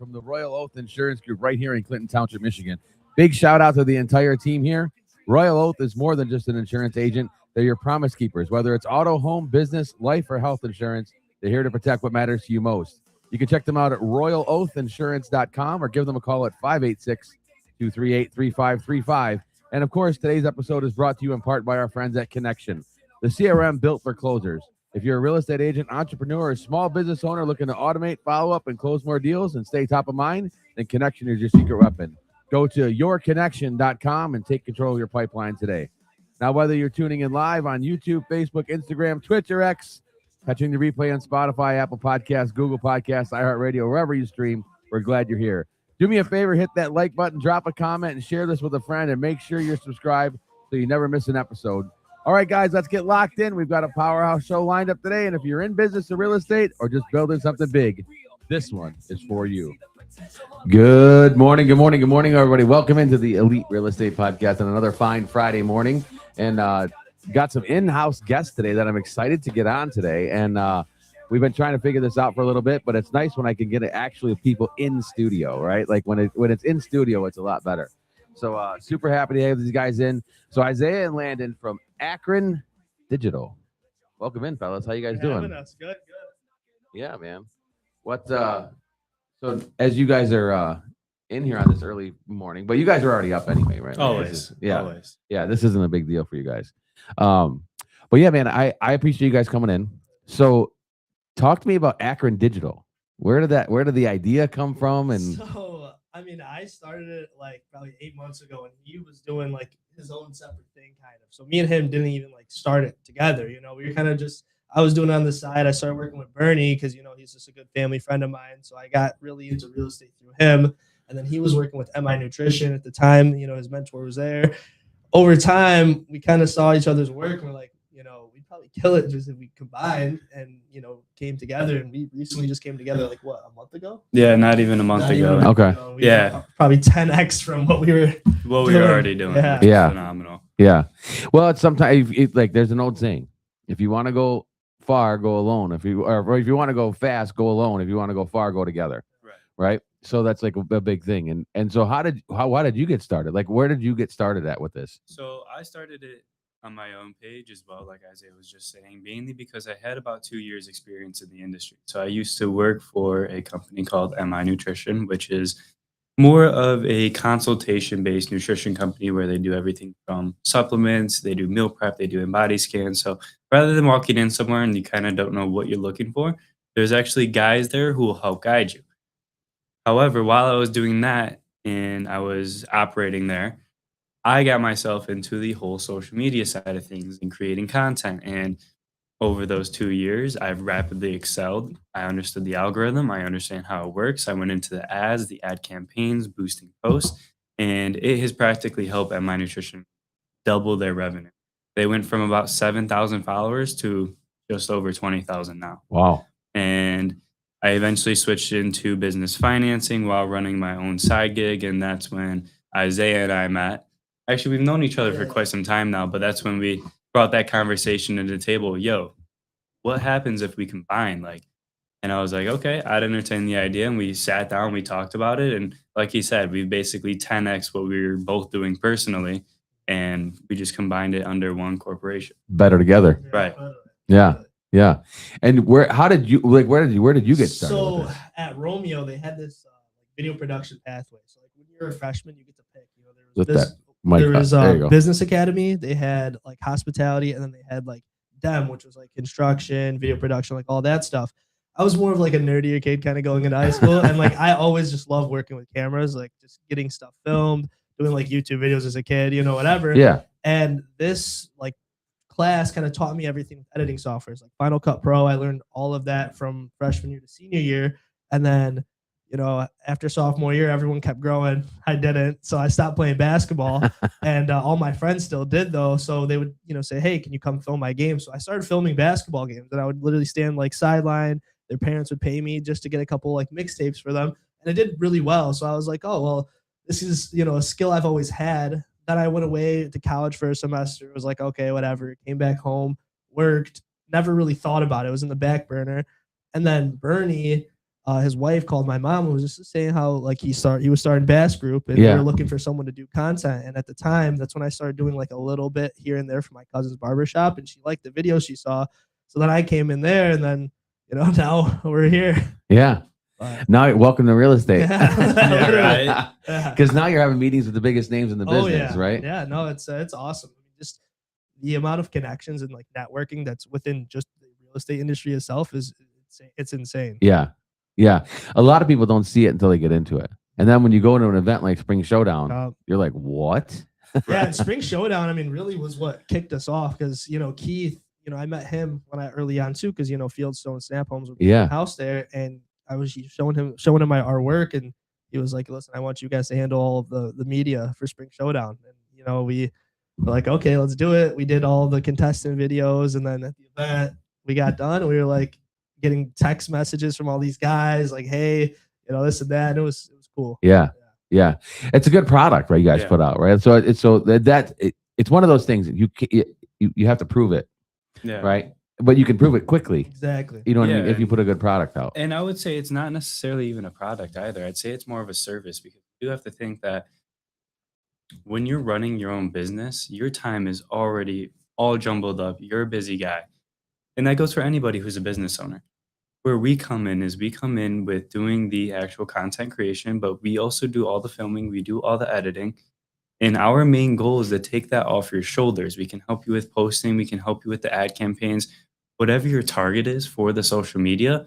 from the Royal Oath Insurance Group right here in Clinton Township, Michigan. Big shout out to the entire team here. Royal Oath is more than just an insurance agent. They're your promise keepers. Whether it's auto, home, business, life, or health insurance, they're here to protect what matters to you most. You can check them out at royaloathinsurance.com or give them a call at 586-238-3535. And of course, today's episode is brought to you in part by our friends at Connection, the CRM built for closers. If you're a real estate agent, entrepreneur, or small business owner looking to automate, follow up, and close more deals and stay top of mind, then Connection is your secret weapon. Go to yourconnection.com and take control of your pipeline today. Now, whether you're tuning in live on YouTube, Facebook, Instagram, Twitch, or X, catching the replay on Spotify, Apple Podcasts, Google Podcasts, iHeartRadio, wherever you stream, we're glad you're here. Do me a favor, hit that like button, drop a comment, and share this with a friend, and make sure you're subscribed so you never miss an episode. All right, guys, let's get locked in. We've got a powerhouse show lined up today, and if you're in business or real estate or just building something big, this one is for you. Good morning, everybody. Welcome into the Elite Real Estate Podcast on another fine Friday morning. And got some in-house guests today that I'm excited to get on today. And we've been trying to figure this out for a little bit, but it's nice when I can get actually people in studio, right? Like when it's in studio, it's a lot better. So super happy to have these guys in. So Isaiah and Landon from Acryn Digital. Welcome in, fellas. How you guys doing? Good. Yeah, man. So as you guys are in here on this early morning, but you guys are already up anyway, right? Always. Yeah, this isn't a big deal for you guys. But yeah, man, I appreciate you guys coming in. So talk to me about Acryn Digital. Where did the idea come from? And so, I mean, I started it like probably 8 months ago, and he was doing like his own separate thing, kind of. So me and him didn't even like start it together. You know, we were kind of just. I was doing it on the side. I started working with Bernie because, you know, he's just a good family friend of mine. So I got really into real estate through him. And then he was working with MI Nutrition at the time. You know, his mentor was there. Over time, we kind of saw each other's work. And we're like, you know, we'd probably kill it just if we combined and, you know, came together. And we recently just came together like, what, a month ago? Yeah, not even a month ago. Okay. Yeah. Probably 10x from what we were already doing. Yeah. Phenomenal. Yeah. Well, it's sometimes like there's an old saying. If you want to go far, go alone. If you want to go fast, go alone. If you want to go far, go together. Right. So that's like a big thing. And so why did you get started? Like, where did you get started at with this? So I started it on my own page as well, like Isaiah was just saying, mainly because I had about 2 years experience in the industry. So I used to work for a company called MI Nutrition, which is more of a consultation-based nutrition company where they do everything from supplements, they do meal prep, they do body scans. So rather than walking in somewhere and you kind of don't know what you're looking for, there's actually guys there who will help guide you. However, while I was doing that and I was operating there, I got myself into the whole social media side of things and creating content. And over those 2 years, I've rapidly excelled. I understood the algorithm. I understand how it works. I went into the ads, the ad campaigns, boosting posts, and it has practically helped MI Nutrition double their revenue. They went from about 7,000 followers to just over 20,000 now. Wow. And I eventually switched into business financing while running my own side gig. And that's when Isaiah and I met. Actually, we've known each other for quite some time now, but that's when we brought that conversation to the table. Yo, what happens if we combine? And I was like, okay, I'd entertain the idea. And we sat down, we talked about it. And like he said, we basically 10x what we were both doing personally. And we just combined it under one corporation. Better together. Right. Yeah. And where did you get started? So at Romeo, they had this video production pathway. So like when you're a freshman, you get to pick. You know, there was business academy. They had like hospitality, and then they had like DEM, which was like construction, video production, like all that stuff. I was more of like a nerdier kid, kind of going into high school, and like I always just loved working with cameras, like just getting stuff filmed, doing like YouTube videos as a kid, you know, whatever. Yeah. And this like class kind of taught me everything with editing softwares like Final Cut Pro. I learned all of that from freshman year to senior year. And then, you know, after sophomore year, everyone kept growing. I didn't. So I stopped playing basketball and all my friends still did though. So they would, you know, say, hey, can you come film my game? So I started filming basketball games and I would literally stand like sideline. Their parents would pay me just to get a couple like mixtapes for them. And I did really well. So I was like, oh, well, this is, you know, a skill I've always had. Then I went away to college for a semester. It was like, okay, whatever. Came back home, worked, never really thought about it. It was in the back burner. And then Bernie his wife called my mom and was just saying how like he was starting BAS Group, and they were looking for someone to do content. And at the time, that's when I started doing like a little bit here and there for my cousin's barbershop, and she liked the video she saw. So then I came in there, and then now we're here. Yeah. Now, welcome to real estate. Yeah, right. Because now you're having meetings with the biggest names in the business, right? Yeah, no, it's awesome. Just the amount of connections and like networking that's within just the real estate industry itself it's insane. Yeah. Yeah. A lot of people don't see it until they get into it. And then when you go to an event like Spring Showdown, you're like, what? Yeah, and Spring Showdown, I mean, really was what kicked us off because, Keith, I met him when I early on too, because, Fieldstone Snap Homes was house there, and I was showing him our work, and he was like, listen, I want you guys to handle all of the media for Spring Showdown. And, we were like, okay, let's do it. We did all the contestant videos, and then at the event, we got done, and we were like getting text messages from all these guys like, hey, this and that. And it was cool. Yeah. It's a good product, right? You guys put out, right? So it's one of those things that you have to prove it. Yeah. Right. But you can prove it quickly. Exactly. You know what I mean? If you put a good product out. And I would say it's not necessarily even a product either. I'd say it's more of a service, because you have to think that when you're running your own business, your time is already all jumbled up. You're a busy guy. And that goes for anybody who's a business owner. Where we come in with doing the actual content creation, but we also do all the filming. We do all the editing. And our main goal is to take that off your shoulders. We can help you with posting. We can help you with the ad campaigns. Whatever your target is for the social media,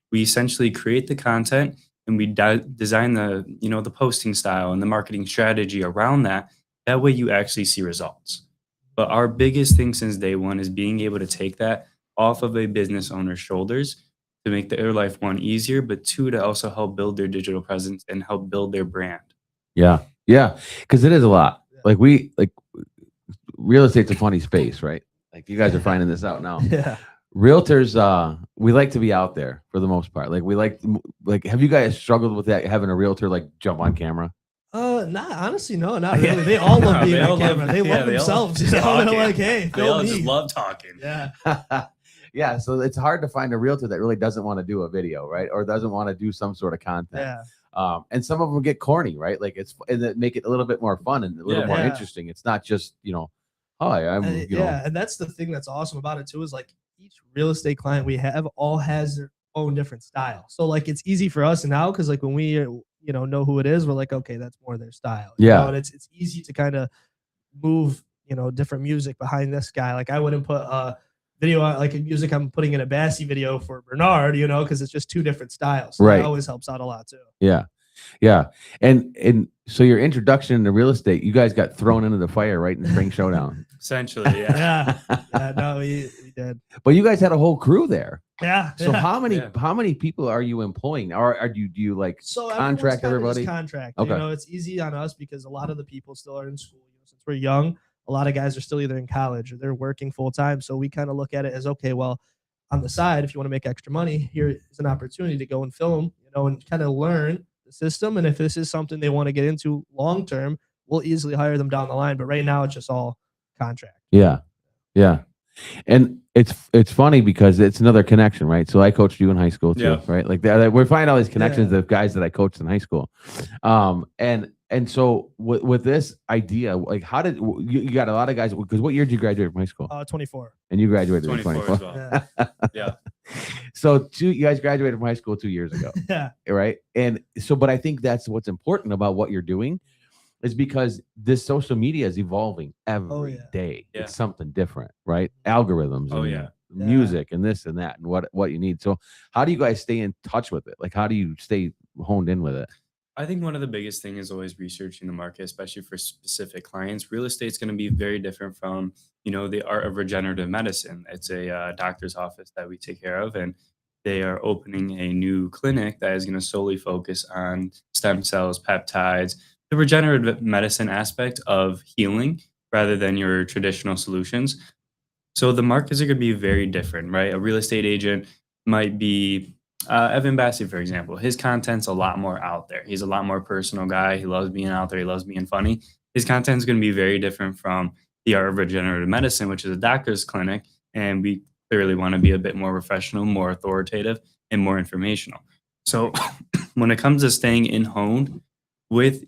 we essentially create the content, and we design the posting style and the marketing strategy around that. That way you actually see results. But our biggest thing since day one is being able to take that off of a business owner's shoulders to make their life, one, easier, but two, to also help build their digital presence and help build their brand. Yeah. Because it is a lot. Like real estate's a funny space, right? Like you guys are finding this out now. Yeah. Realtors, we like to be out there for the most part. Like we like, have you guys struggled with that, having a realtor like jump on camera? Not honestly, no, not really. They all love being on camera. They love themselves. They're like, hey, they all just love talking. Yeah. Yeah. So it's hard to find a realtor that really doesn't want to do a video, right? Or doesn't want to do some sort of content. Yeah. And some of them get corny, right? Like and that make it a little bit more fun and a little more interesting. It's not just, hi, I'm, and that's the thing that's awesome about it too, is like each real estate client we have all has their own different style. So like it's easy for us now, because like when we know who it is, we're like, okay, that's more their style. And it's easy to kind of move different music behind this guy. Like I wouldn't put video on like music I'm putting in a Bassy video for Bernard, because it's just two different styles. So that always helps out a lot too. Yeah. And so your introduction into real estate, you guys got thrown into the fire right in Spring Showdown. Essentially, yeah. No, we did. But you guys had a whole crew there. Yeah. So how many people are you employing? Or do you like contract everybody? Contract. Okay. It's easy on us because a lot of the people still are in school. Since we're young, a lot of guys are still either in college or they're working full time. So we kind of look at it as, okay, well, on the side, if you want to make extra money, here is an opportunity to go and film, and kind of learn the system. And if this is something they want to get into long term, we'll easily hire them down the line. But right now, it's just all contract. Yeah. And it's funny because it's another connection, right? So I coached you in high school too, right? Like we're finding all these connections of guys that I coached in high school. And so with this idea, like how did you got a lot of guys, because what year did you graduate from high school? 24. And you graduated 24 as well. Yeah. So you guys graduated from high school 2 years ago. Yeah. Right. And so, but I think that's what's important about what you're doing, is because this social media is evolving every day. Yeah. It's something different, right? Algorithms. And music and this and that and what you need. So how do you guys stay in touch with it? Like, how do you stay honed in with it? I think one of the biggest things is always researching the market, especially for specific clients. Real estate is going to be very different from, the art of regenerative medicine. It's a doctor's office that we take care of, and they are opening a new clinic that is going to solely focus on stem cells, peptides, the regenerative medicine aspect of healing rather than your traditional solutions. So the markets are going to be very different, right? A real estate agent might be Evan Bassey, for example. His content's a lot more out there. He's a lot more personal guy. He loves being out there. He loves being funny. His content's going to be very different from the art of regenerative medicine, which is a doctor's clinic. And we clearly want to be a bit more professional, more authoritative, and more informational. So when it comes to staying in honed with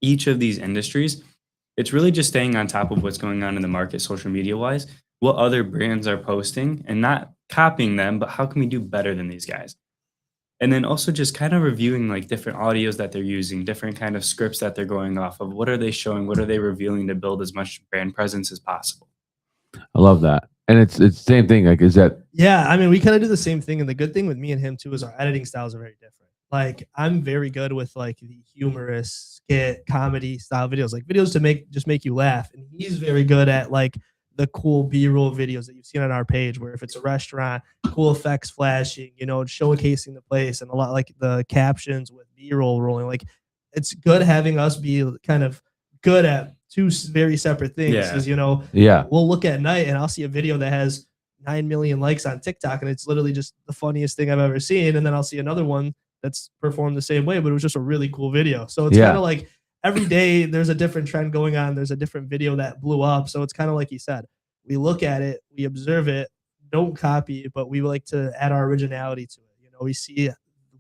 each of these industries, it's really just staying on top of what's going on in the market, social media wise, what other brands are posting, and not copying them, but how can we do better than these guys? And then also just kind of reviewing like different audios that they're using, different kind of scripts that they're going off of. What are they showing? What are they revealing to build as much brand presence as possible? I love that. And it's the same thing. Like, is that Yeah, I mean, we kind of do the same thing, and the good thing with me and him too is our editing styles are very different. Like, I'm very good with like the humorous skit comedy style videos, like videos to make you laugh, and he's very good at like the cool B-roll videos that you've seen on our page, where if it's a restaurant, cool effects flashing, showcasing the place, and a lot like the captions with B-roll rolling. Like, it's good having us be kind of good at two very separate things. Yeah. Because yeah. we'll look at night and I'll see a video that has 9 million likes on TikTok, and it's literally just the funniest thing I've ever seen. And then I'll see another one that's performed the same way, but it was just a really cool video. So it's kind of like every day there's a different trend going on. There's a different video that blew up. So it's kind of like you said, we look at it, we observe it, don't copy, but we like to add our originality to it. We see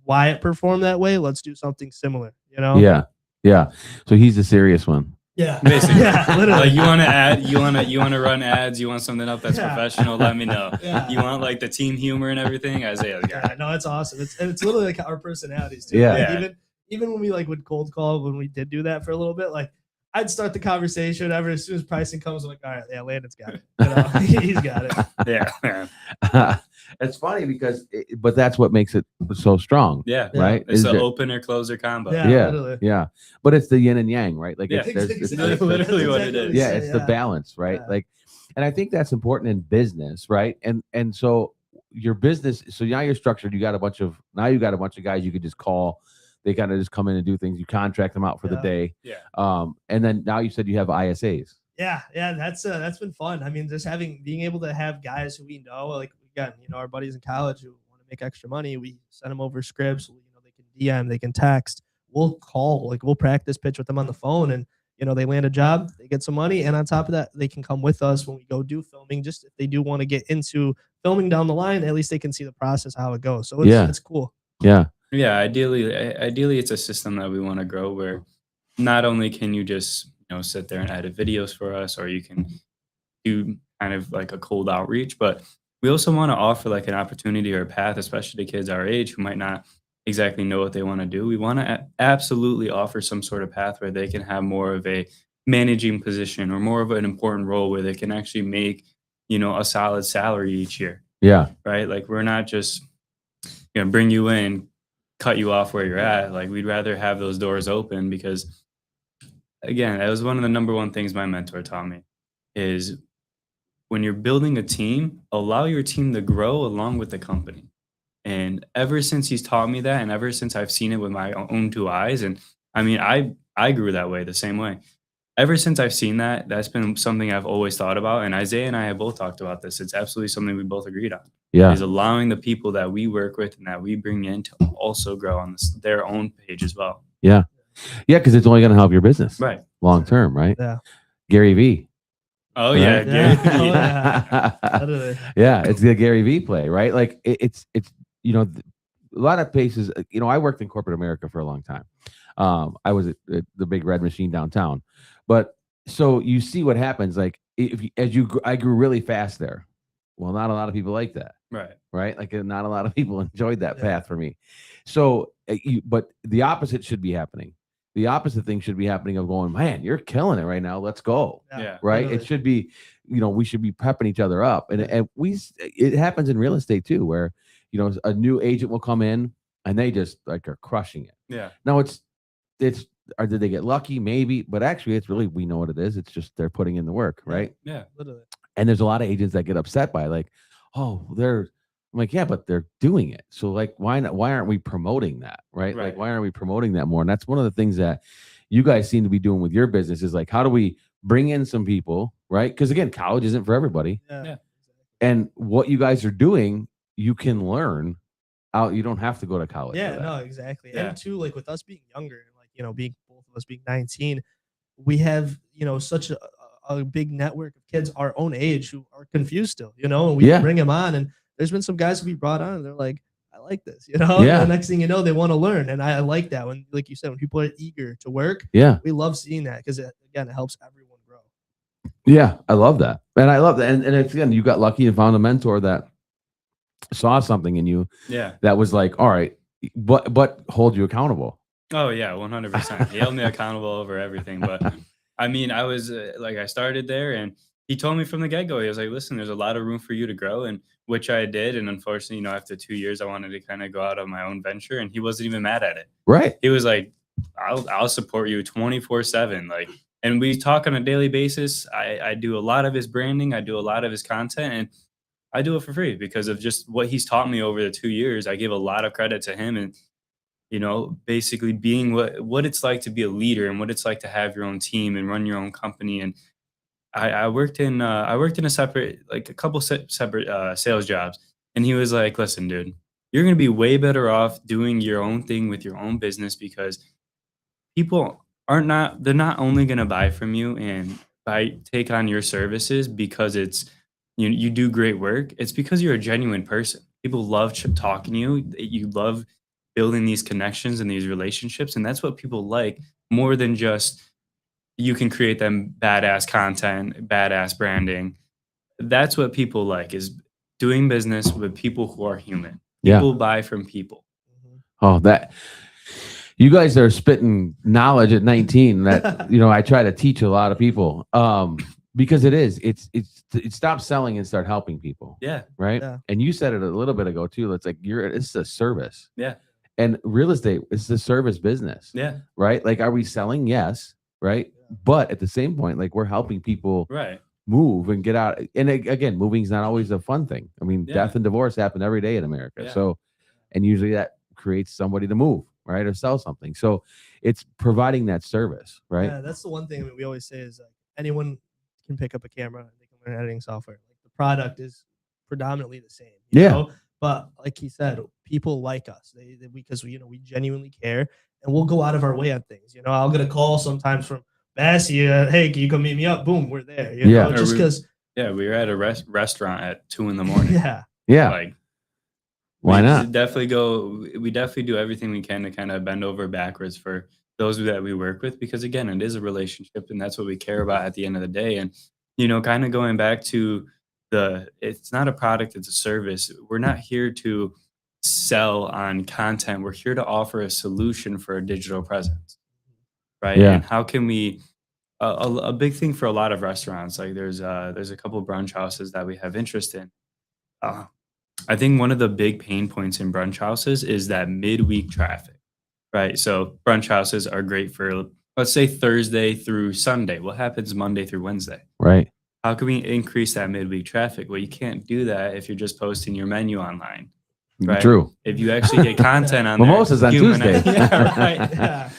why it performed that way. Let's do something similar, Yeah. Yeah. So he's the serious one. Yeah. Basically. Yeah, literally. Like, you want to add, you want to run ads, you want something up that's professional, let me know. Yeah. You want like the team humor and everything, Isaiah's got Yeah, no, it's awesome. It's literally like our personalities too. Yeah. Like, Yeah. even when we like would cold call, when we did do that for a little bit, like I'd start the conversation. Whatever, as soon as pricing comes, I'm like, all right, yeah, Landon's got it. He's got it. Yeah. It's funny because, but that's what makes it so strong. Yeah. Right. It's Is the there- opener closer combo. Yeah. yeah. literally. Yeah. But it's the yin and yang, right? Like, Yeah. it's literally what it is. yeah, it's the balance, right? Yeah. Like, and I think that's important in business, right? And so your business, so now you're structured. You got a bunch of guys you could just call. They kind of just come in and do things. You contract them out for the day. Yeah. And then now you said you have ISAs. Yeah, that's been fun. I mean, just being able to have guys who we know, like we got our buddies in college who want to make extra money. We send them over scripts. They can DM, they can text. We'll call, like we'll practice pitch with them on the phone, and they land a job, they get some money, and on top of that, they can come with us when we go do filming. Just if they do want to get into filming down the line, at least they can see the process how it goes. So it's cool. Yeah. Yeah, ideally it's a system that we want to grow where not only can you just sit there and edit videos for us, or you can do kind of like a cold outreach, but we also want to offer like an opportunity or a path, especially to kids our age who might not exactly know what they want to do. We want to absolutely offer some sort of path where they can have more of a managing position or more of an important role where they can actually make a solid salary each year. Yeah. Right, like we're not just bring you in, cut you off where you're at. Like, we'd rather have those doors open, because again, that was one of the number one things my mentor taught me is when you're building a team, allow your team to grow along with the company. And ever since he's taught me that, and ever since I've seen it with my own two eyes, and I mean, I grew that way, the same way. Ever since I've seen that, that's been something I've always thought about. And Isaiah and I have both talked about this. It's absolutely something we both agreed on. Yeah. Is allowing the people that we work with and that we bring in to also grow on their own page as well. Yeah. Yeah. Because it's only going to help your business. Right. Long term, right? Yeah. Gary V. Oh, Right? yeah. Yeah. Gary. Oh, yeah. Literally. Yeah, it's the Gary V play, right? Like it's a lot of places. I worked in corporate America for a long time. I was at the big red machine downtown, but so you see what happens. Like I grew really fast there. Well, not a lot of people like that, right? Like not a lot of people enjoyed that path for me. So, but the opposite should be happening. The opposite thing should be happening of going, man, you're killing it right now. Let's go. Yeah. Right. Literally. It should be, we should be prepping each other up. And it happens in real estate too, where, a new agent will come in and they just like are crushing it. Yeah. No, or did they get lucky? Maybe, but actually it's really, we know what it is. It's just, they're putting in the work. Right. Yeah. Literally. And there's a lot of agents that get upset by like, oh, I'm like, yeah, but they're doing it. So like, why aren't we promoting that? Right. Like, why aren't we promoting that more? And that's one of the things that you guys seem to be doing with your business is like, how do we bring in some people? Right. Because again, college isn't for everybody. Yeah. And what you guys are doing, you can learn out. You don't have to go to college. Yeah, for that. no, exactly. Yeah. And too, like with us being younger, like, being both of us being 19, we have, such a big network of kids our own age who are confused still, and we bring them on. And there's been some guys who we brought on and they're like, I like this, you know? Yeah. And the next thing you know, they want to learn. And I like that when, like you said, when people are eager to work, Yeah. we love seeing that because again, it helps everyone grow. Yeah. I love that. And I love that. And it's, again, you got lucky and found a mentor that saw something in you Yeah. that was like, all right, but hold you accountable. Oh yeah, 100%. He held me accountable over everything. But I mean, I was like, I started there, and he told me from the get go, he was like, "Listen, there's a lot of room for you to grow," and which I did. And unfortunately, after 2 years, I wanted to kind of go out on my own venture, and he wasn't even mad at it. Right. He was like, "I'll support you 24/7." Like, and we talk on a daily basis. I do a lot of his branding, I do a lot of his content, and I do it for free because of just what he's taught me over the 2 years. I give a lot of credit to him, and basically being what it's like to be a leader and what it's like to have your own team and run your own company. And I worked in a separate, like a couple separate sales jobs, and he was like, "Listen, dude, you're gonna be way better off doing your own thing with your own business because people they're not only gonna buy from you and take on your services because you do great work. It's because you're a genuine person. People love talking to you. You love building these connections and these relationships, and that's what people like more than just you can create them badass content, badass branding. That's what people like is doing business with people who are human. Yeah. People buy from people. Oh, that you guys are spitting knowledge at 19 that I try to teach a lot of people. Because it stop selling and start helping people. Yeah. Right. Yeah. And you said it a little bit ago too. It's like it's a service. Yeah. And real estate is a service business. Yeah. Right. Like, are we selling? Yes. Right. Yeah. But at the same point, like, we're helping people Right. move and get out. And again, moving is not always a fun thing. I mean, Yeah. death and divorce happen every day in America. Yeah. So, and usually that creates somebody to move, right, or sell something. So it's providing that service, right? Yeah, that's the one thing that we always say is like anyone can pick up a camera and they can learn editing software. Like the product is predominantly the same. You know? But like he said, people like us because we genuinely care and we'll go out of our way on things. I'll get a call sometimes from Bassy, hey, can you come meet me up? Boom, we're there. Yeah. Just because. Yeah, we were at a restaurant at 2 a.m. Yeah. Yeah. Like, why we not? We definitely do everything we can to kind of bend over backwards for those that we work with, because again, it is a relationship and that's what we care about at the end of the day. And, kind of going back to it's not a product, it's a service. We're not here to sell on content. We're here to offer a solution for a digital presence. Right. Yeah. And how can we, a big thing for a lot of restaurants, like there's a couple of brunch houses that we have interest in. I think one of the big pain points in brunch houses is that midweek traffic, right? So brunch houses are great for, let's say, Thursday through Sunday. What happens Monday through Wednesday? Right. How can we increase that midweek traffic? Well, you can't do that if you're just posting your menu online. Right? True. If you actually get content on there. Mimosas on Tuesday. Yeah, right. Yeah.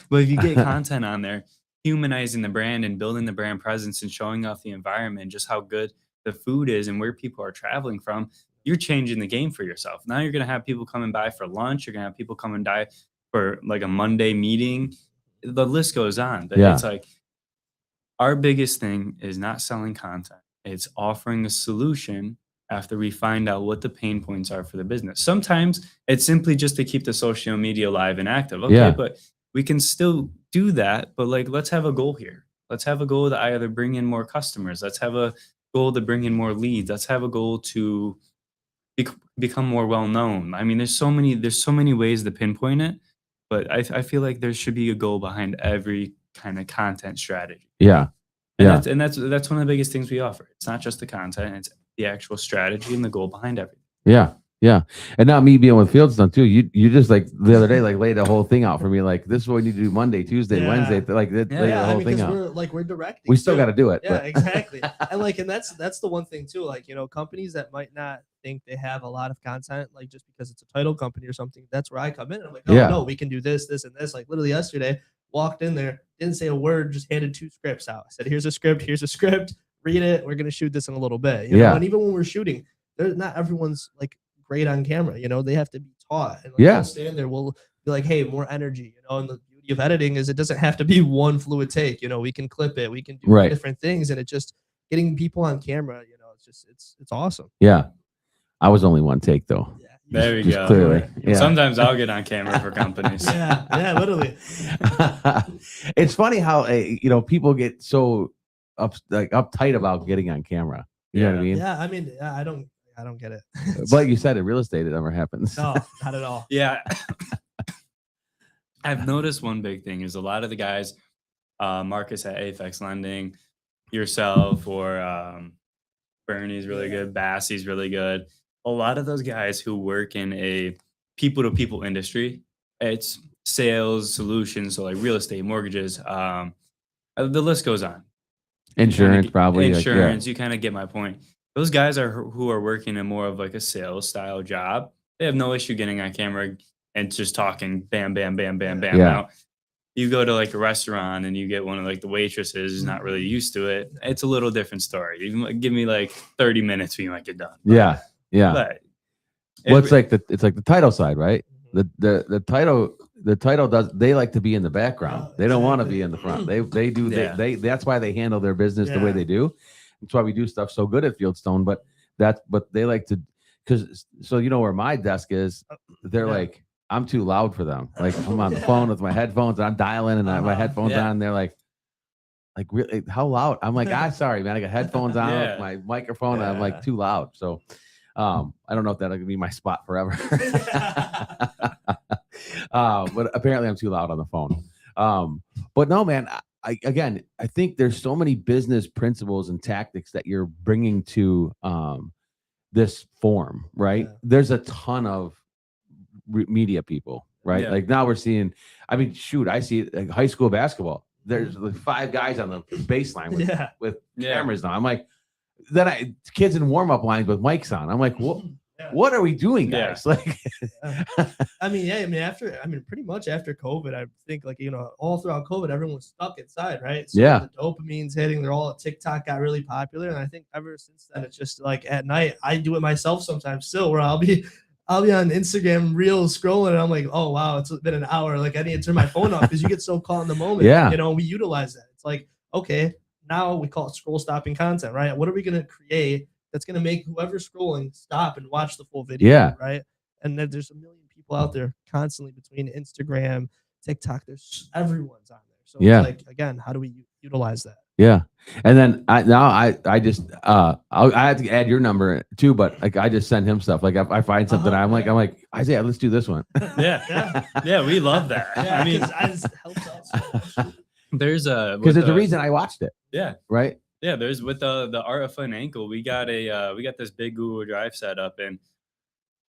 But if you get content on there, humanizing the brand and building the brand presence and showing off the environment, just how good the food is and where people are traveling from, you're changing the game for yourself. Now you're going to have people coming by for lunch. You're going to have people coming by for like a Monday meeting. The list goes on. But Yeah. It's like our biggest thing is not selling content. It's offering a solution after we find out what the pain points are for the business. Sometimes it's simply just to keep the social media alive and active. Okay, Yeah. but we can still do that. But like, let's have a goal here. Let's have a goal to either bring in more customers. Let's have a goal to bring in more leads. Let's have a goal to become more well-known. I mean, there's so many ways to pinpoint it, but I feel like there should be a goal behind every kind of content strategy. Yeah. And that's one of the biggest things we offer. It's not just the content, it's the actual strategy and the goal behind everything. Yeah. Yeah. And now me being with Fieldstone too, you just like the other day, like laid the whole thing out for me. Like, this is what we need to do Monday, Tuesday, Yeah. Wednesday. Like laid the whole thing out. We're directing. We still too. got to do it. Yeah, but- exactly. And that's the one thing too. Like, companies that might not think they have a lot of content, like just because it's a title company or something, that's where I come in. I'm like, oh Yeah. no, we can do this, this, and this. Like literally yesterday, walked in there, didn't say a word, just handed 2 scripts out. I said, here's a script, read it. We're gonna shoot this in a little bit. You know? And even when we're shooting, not everyone's like great on camera. They have to be taught. And Yeah. we'll stand there, we'll be like, hey, more energy. And the beauty of editing is it doesn't have to be one fluid take. We can clip it, we can do Right. different things, and it just getting people on camera. It's awesome. Yeah. I was only one take though. Yeah, There we Just go. clearly. Yeah. Sometimes I'll get on camera for companies. Yeah, literally. It's funny how people get so uptight about getting on camera. You know what I mean? Yeah, I mean, I don't get it. But like you said, in real estate, it never happens. No, not at all. Yeah. I've noticed one big thing is a lot of the guys, Marcus at Apex Lending, yourself, or Bernie's really good, Bassie's really good. A lot of those guys who work in a people-to-people industry, it's sales, solutions, so like real estate, mortgages, the list goes on. Insurance, probably. Insurance, you kind of get my point. Those guys who are working in more of like a sales style job, they have no issue getting on camera and just talking bam, bam, bam, bam, bam. Yeah. Now, you go to like a restaurant and you get one of like the waitresses who's not really used to it. It's a little different story. Even give me like 30 minutes, we might get done. Yeah. But It's like the title side, right? The title does. They like to be in the background. They don't want to be in the front. They do. Yeah. They that's why they handle their business the way they do. That's why we do stuff so good at Fieldstone. But they like to, because where my desk is, they're like, I'm too loud for them. Like I'm on the phone with my headphones and I'm dialing and I have my headphones on. And they're like really, how loud? I'm like, sorry, man. I got headphones on with my microphone. And I'm like too loud. So I don't know if that'll be my spot forever. But apparently I'm too loud on the phone. But no, man, I think there's so many business principles and tactics that you're bringing to this form, right? Yeah. There's a ton of media people, right? Yeah. Like now we're seeing, I see like high school basketball. There's like 5 guys on the baseline with cameras on. I'm like, kids in warm-up lines with mics on. I'm like, what are we doing, guys? Like, pretty much after COVID, I think all throughout COVID, everyone was stuck inside, right? So the dopamine's hitting. They're all TikTok got really popular, and I think ever since then, it's just like at night, I do it myself sometimes still, where I'll be on Instagram Reels scrolling, and I'm like, oh wow, it's been an hour. Like I need to turn my phone off because you get so caught in the moment. Yeah, we utilize that. It's like, okay, now we call it scroll stopping content, right? What are we going to create that's going to make whoever's scrolling stop and watch the full video, right? And then there's a million people out there constantly between Instagram, TikTok. Everyone's on there. So it's like, again, how do we utilize that? Yeah. And then I have to add your number too, but like I just send him stuff. Like if I find something, I'm like Isaiah, let's do this one. Yeah, we love that. Yeah, I mean, it helps out so much. There's a reason I watched it. Yeah. Right. Yeah. There's with the art of fun ankle. We got this big Google Drive set up, and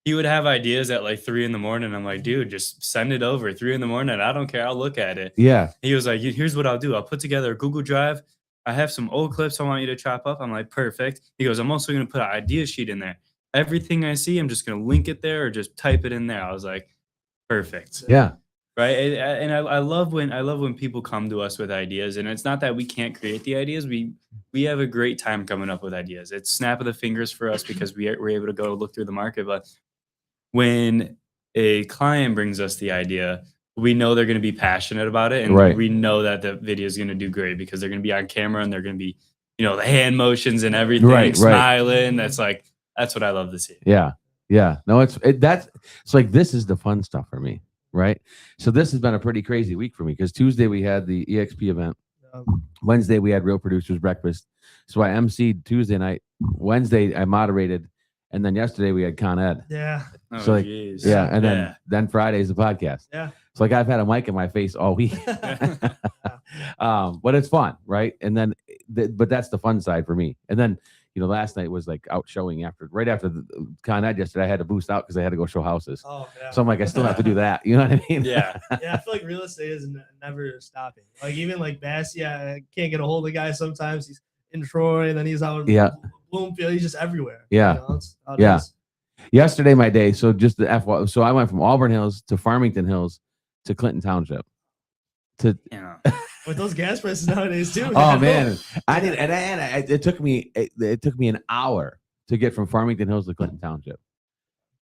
he would have ideas at like 3 a.m. I'm like, dude, just send it over 3 a.m. I don't care. I'll look at it. Yeah. He was like, here's what I'll do. I'll put together a Google Drive. I have some old clips I want you to chop up. I'm like, perfect. He goes, I'm also going to put an idea sheet in there. Everything I see, I'm just going to link it there or just type it in there. I was like, perfect. Yeah. Right. And I love when people come to us with ideas, and it's not that we can't create the ideas. We have a great time coming up with ideas. It's snap of the fingers for us because we're able to go look through the market. But when a client brings us the idea, we know they're going to be passionate about it, and we know that the video is going to do great because they're going to be on camera and they're going to be, the hand motions and everything, smiling. That's what I love to see. Yeah. Yeah. No, it's like, this is the fun stuff for me. Right. So this has been a pretty crazy week for me because Tuesday we had the EXP event. Wednesday we had Real Producers Breakfast. So I emceed Tuesday night. Wednesday I moderated. And then yesterday we had Con Ed. Yeah. So and then Friday's the podcast. Yeah. So like I've had a mic in my face all week. But it's fun, right? And then but that's the fun side for me. And then last night was like out showing right after the Con Ed yesterday. I had to boost out because I had to go show houses. Oh, yeah. So I'm like, I still have to do that. You know what I mean? Yeah. Yeah. I feel like real estate is never stopping. Like even like Bass, I can't get a hold of the guy sometimes. He's in Troy and then he's out in Bloomfield. He's just everywhere. Yeah. Yesterday, my day. So just the FY. So I went from Auburn Hills to Farmington Hills to Clinton Township. With those gas prices nowadays too. Oh man, it took me an hour to get from Farmington Hills to Clinton Township.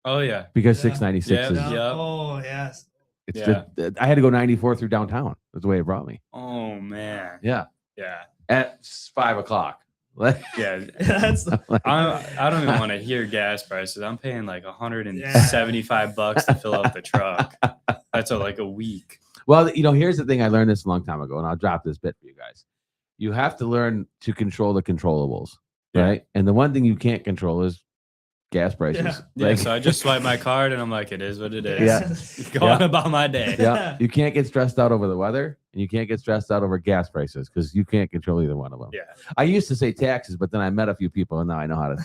Oh yeah, because 696 is. Oh yes. I had to go 94 through downtown. That's the way it brought me. Oh man. Yeah. Yeah. At 5 o'clock. Like, Yeah. That's the, I don't even want to hear gas prices. I'm paying like $175 to fill out the truck. That's like a week. well, here's the thing. I learned this a long time ago, and I'll drop this bit for you guys. You have to learn to control the controllables, Yeah. right? And the one thing you can't control is gas prices. Yeah, so I just swipe my card and I'm like, it is what it is. Yeah. Going about my day. Yeah. You can't get stressed out over the weather, and you can't get stressed out over gas prices because you can't control either one of them. Yeah. I used to say taxes, but then I met a few people, and now I know how to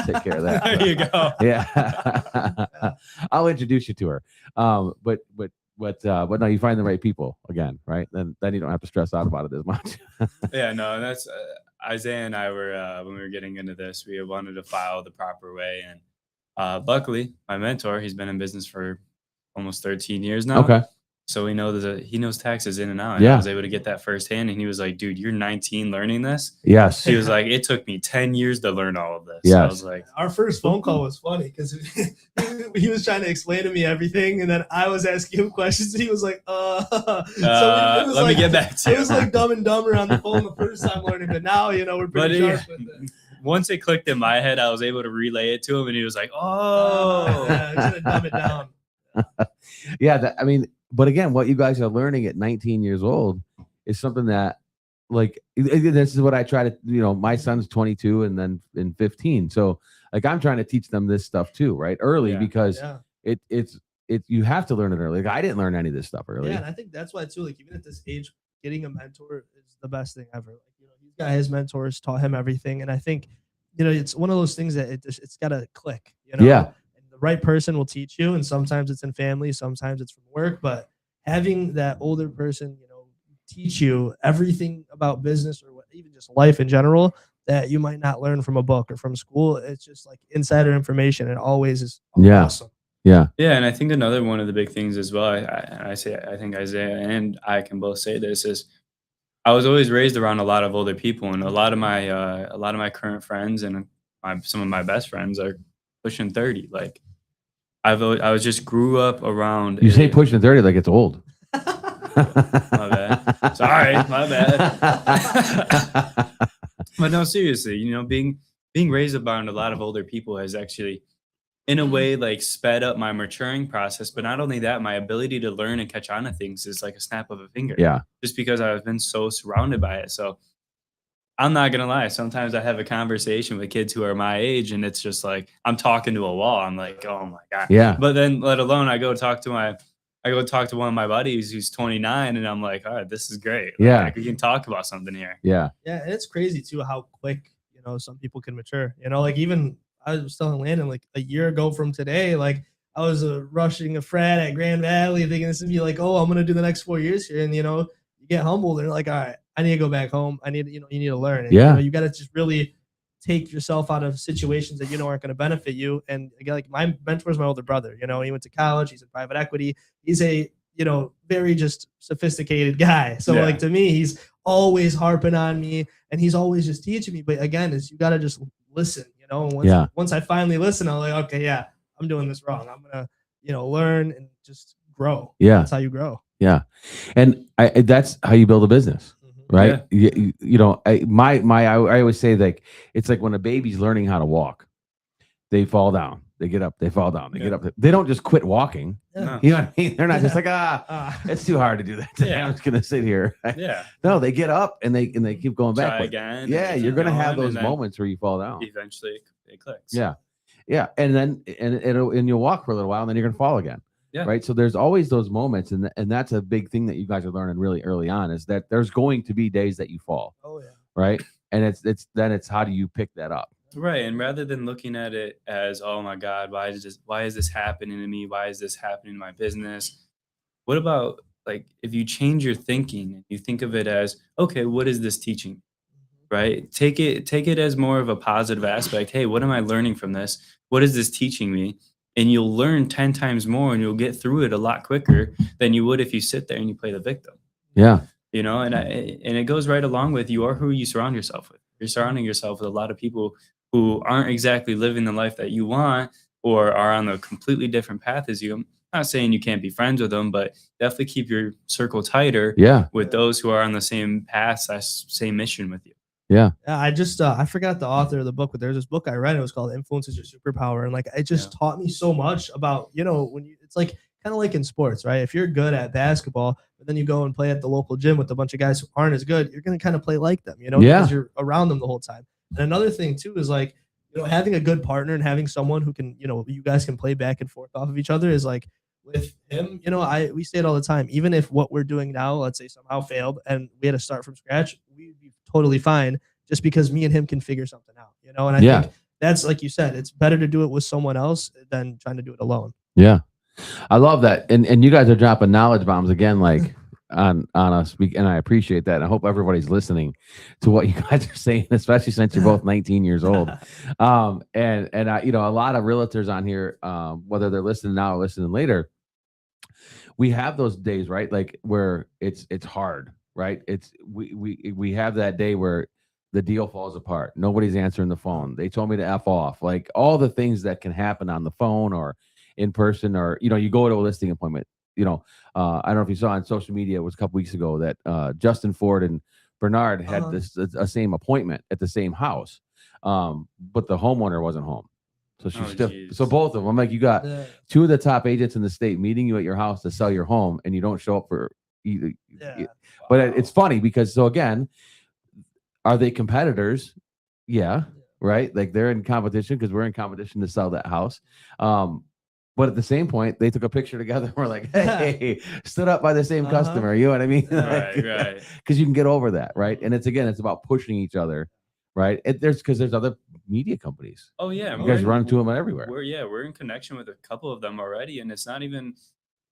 take care of that. There you go. Yeah. I'll introduce you to her. But no, you find the right people again, right? Then you don't have to stress out about it as much. Yeah, no, and that's Isaiah and I were when we were getting into this, we wanted to file the proper way, and luckily, my mentor, he's been in business for almost 13 years now. Okay. So he knows taxes in and out. And Yeah. I was able to get that firsthand, and he was like, "Dude, you're 19 learning this." Yes. He was like, "It took me 10 years to learn all of this." Yes. So I was like, our first phone call was funny because he was trying to explain to me everything, and then I was asking him questions, and he was like, let me get back to It you. was like Dumb and Dumber on the phone the first time learning, but now we're pretty sharp with it. Once it clicked in my head, I was able to relay it to him, and he was like, "Oh, Yeah, I'm gonna dumb it down." Yeah. But again, what you guys are learning at 19 years old is something that, like, this is what I try to, my son's 22 and then in 15. So like, I'm trying to teach them this stuff too, right? Early, Yeah. because Yeah. it's you have to learn it early. Like, I didn't learn any of this stuff early. Yeah, and I think that's why too. Like even at this age, getting a mentor is the best thing ever. Like he's got his mentors, taught him everything, and I think it's one of those things that it's got to click. Yeah. And the right person will teach you, and sometimes it's in family, sometimes it's from work, but having that older person, teach you everything about business or even just life in general that you might not learn from a book or from school. It's just like insider information. It always is awesome. Yeah. Yeah, and I think another one of the big things as well, I think Isaiah and I can both say this, is I was always raised around a lot of older people, and a lot of my current friends and some of my best friends are pushing 30. Like I was just grew up around. You say pushing 30 like it's old. My bad. Sorry, my bad. But no, seriously, being raised around a lot of older people has actually, in a way, like sped up my maturing process. But not only that, my ability to learn and catch on to things is like a snap of a finger. Yeah. Just because I've been so surrounded by it. So I'm not gonna lie. Sometimes I have a conversation with kids who are my age, and it's just like I'm talking to a wall. I'm like, oh my God. Yeah. But then, let alone, I go talk to one of my buddies who's 29, and I'm like, all right, this is great. Yeah. Like, we can talk about something here. Yeah. Yeah, and it's crazy too how quick some people can mature. Like even I was telling Landon like a year ago from today, like I was rushing a frat at Grand Valley, thinking this would be like, oh, I'm gonna do the next 4 years here, and you get humbled and you're like, all right, I need to go back home. I need you need to learn. And, you got to just really take yourself out of situations that aren't going to benefit you. And again, like my mentor is my older brother. He went to college. He's in private equity. He's a very just sophisticated guy. So like to me, he's always harping on me, and he's always just teaching me. But again, you got to just listen. And once I finally listen, I'm like, okay, yeah, I'm doing this wrong. I'm gonna learn and just grow. Yeah, that's how you grow. Yeah, and that's how you build a business. Right. Yeah. I always say, like, it's like when a baby's learning how to walk, they fall down, they get up, they fall down, they get up. They don't just quit walking. No. You know what I mean? They're not just like, it's too hard to do that. I'm just going to sit here. Yeah. No, they get up and they keep going back. Try again. Yeah. You're going to have those moments where you fall down. Eventually it clicks. Yeah. Yeah. And then, and you'll walk for a little while and then you're going to fall again. Yeah. Right. So there's always those moments, and that's a big thing that you guys are learning really early on, is that there's going to be days that you fall. Oh yeah. Right. And it's how do you pick that up? Right. And rather than looking at it as, oh my God, why is this happening to me? Why is this happening in my business? What about, like, if you change your thinking and you think of it as, okay, what is this teaching? Right. Take it as more of a positive aspect. Hey, what am I learning from this? What is this teaching me? And you'll learn 10 times more, and you'll get through it a lot quicker than you would if you sit there and you play the victim. Yeah. And it goes right along with, you are who you surround yourself with. You're surrounding yourself with a lot of people who aren't exactly living the life that you want, or are on a completely different path as you. I'm not saying you can't be friends with them, but definitely keep your circle tighter with those who are on the same path, same mission with you. Yeah. Yeah, I just I forgot the author of the book, but there's this book I read. It was called "Influence is Your Superpower," and like it just taught me so much about when you it's like kind of like in sports, right? If you're good at basketball, but then you go and play at the local gym with a bunch of guys who aren't as good, you're gonna kind of play like them, Yeah. because you're around them the whole time. And another thing too is like having a good partner and having someone who can you guys can play back and forth off of each other is like with him. We say it all the time. Even if what we're doing now, let's say somehow failed and we had to start from scratch, we'd be totally fine just because me and him can figure something out, And I Yeah. think that's like you said, it's better to do it with someone else than trying to do it alone. Yeah. I love that. And you guys are dropping knowledge bombs again, like on us. And I appreciate that. And I hope everybody's listening to what you guys are saying, especially since you're both 19 years old. And I, a lot of realtors on here, whether they're listening now or listening later, we have those days, right? Like where it's hard, right? We have that day where the deal falls apart. Nobody's answering the phone. They told me to F off. Like all the things that can happen on the phone or in person, or you go to a listing appointment. I don't know if you saw on social media, it was a couple weeks ago that Justin Ford and Bernard had a same appointment at the same house, but the homeowner wasn't home. So so both of them, like you got two of the top agents in the state meeting you at your house to sell your home, and you don't show up for either. Yeah. But it's funny because again, are they competitors? Yeah, right. Like they're in competition because we're in competition to sell that house. But at the same point, they took a picture together. And we're like, hey, stood up by the same customer. You know what I mean? Right. Because you can get over that, right? And it's about pushing each other, right? There's other media companies. Oh yeah, you guys run into them everywhere. We're in connection with a couple of them already, and it's not even.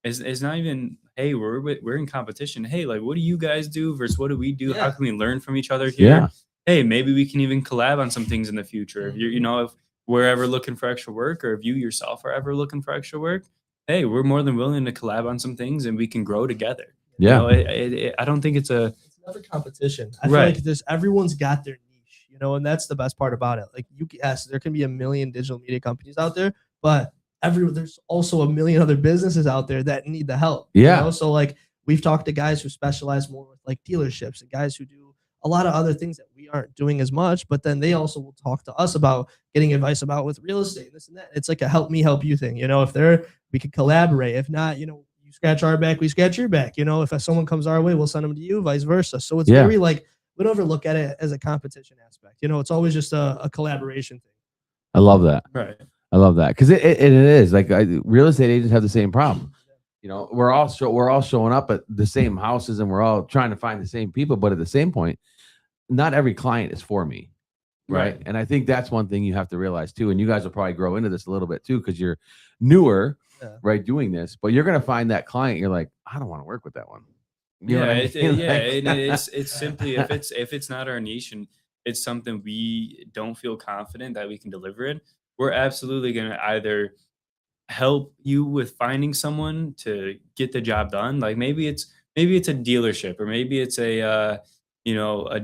Hey, we're in competition. Hey, like what do you guys do versus what do we do? How can we learn from each other here? Yeah. Hey, maybe we can even collab on some things in the future. If you're if we're ever looking for extra work, or if you yourself are ever looking for extra work, hey, we're more than willing to collab on some things and we can grow together. Yeah. I don't think it's never competition. I feel like everyone's got their niche, and that's the best part about it. Like there can be a million digital media companies out there, but there's also a million other businesses out there that need the help. Yeah. So like we've talked to guys who specialize more with like dealerships and guys who do a lot of other things that we aren't doing as much, but then they also will talk to us about getting advice about with real estate, this and that. It's like a help me help you thing. If we could collaborate. If not, you scratch our back, we scratch your back. If someone comes our way, we'll send them to you, vice versa. So it's very like, we don't ever look at it as a competition aspect. It's always just a collaboration thing. I love that. right. I love that because it is like real estate agents have the same problem. We're all showing up at the same houses and we're all trying to find the same people, but at the same point, not every client is for me, right? And I think that's one thing you have to realize too. And you guys will probably grow into this a little bit too because you're newer, right, doing this. But you're gonna find that client. You're like, I don't want to work with that one. You know what I mean? It's simply if it's not our niche and it's something we don't feel confident that we can deliver it, we're absolutely going to either help you with finding someone to get the job done. Like maybe it's a dealership, or maybe it's a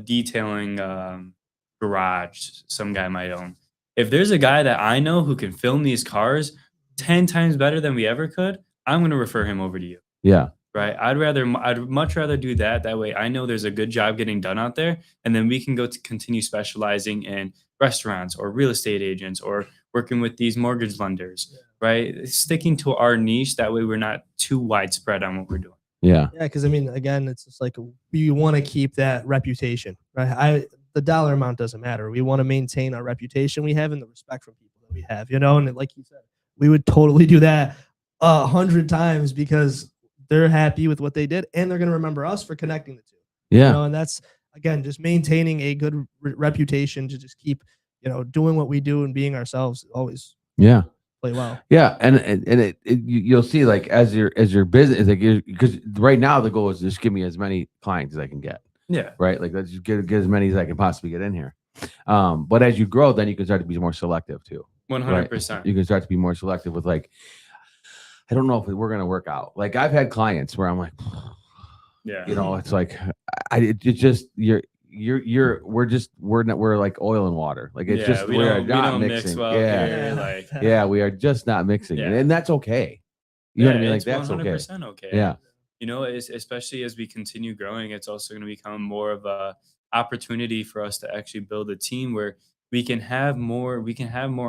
detailing garage some guy might own. If there's a guy that I know who can film these cars 10 times better than we ever could, I'm going to refer him over to you. Yeah. Right. I'd much rather do that. That way I know there's a good job getting done out there. And then we can go to continue specializing in restaurants or real estate agents or working with these mortgage lenders, right? Sticking to our niche. That way we're not too widespread on what we're doing. Yeah. Yeah. Cause again, it's just like, we want to keep that reputation, right? The dollar amount doesn't matter. We want to maintain our reputation we have and the respect from people that we have, and like you said, we would totally do that 100 times because they're happy with what they did and they're going to remember us for connecting the two. Yeah. And that's, again, just maintaining a good reputation to just keep, doing what we do and being ourselves always. Yeah. Play well. Yeah. And you'll see like as your business, like because right now the goal is just give me as many clients as I can get. Yeah. Right. Like let's just get as many as I can possibly get in here. But as you grow, then you can start to be more selective too. 100%. Right? You can start to be more selective with like, I don't know if we're going to work out. Like I've had clients where I'm like, yeah, it's like, we're like oil and water. Like it's just, we are not mixing. Mix well we are just not mixing. And that's okay. You know what I mean? Like that's 100% okay. Yeah. you know, especially as we continue growing, it's also going to become more of a opportunity for us to actually build a team where we can have more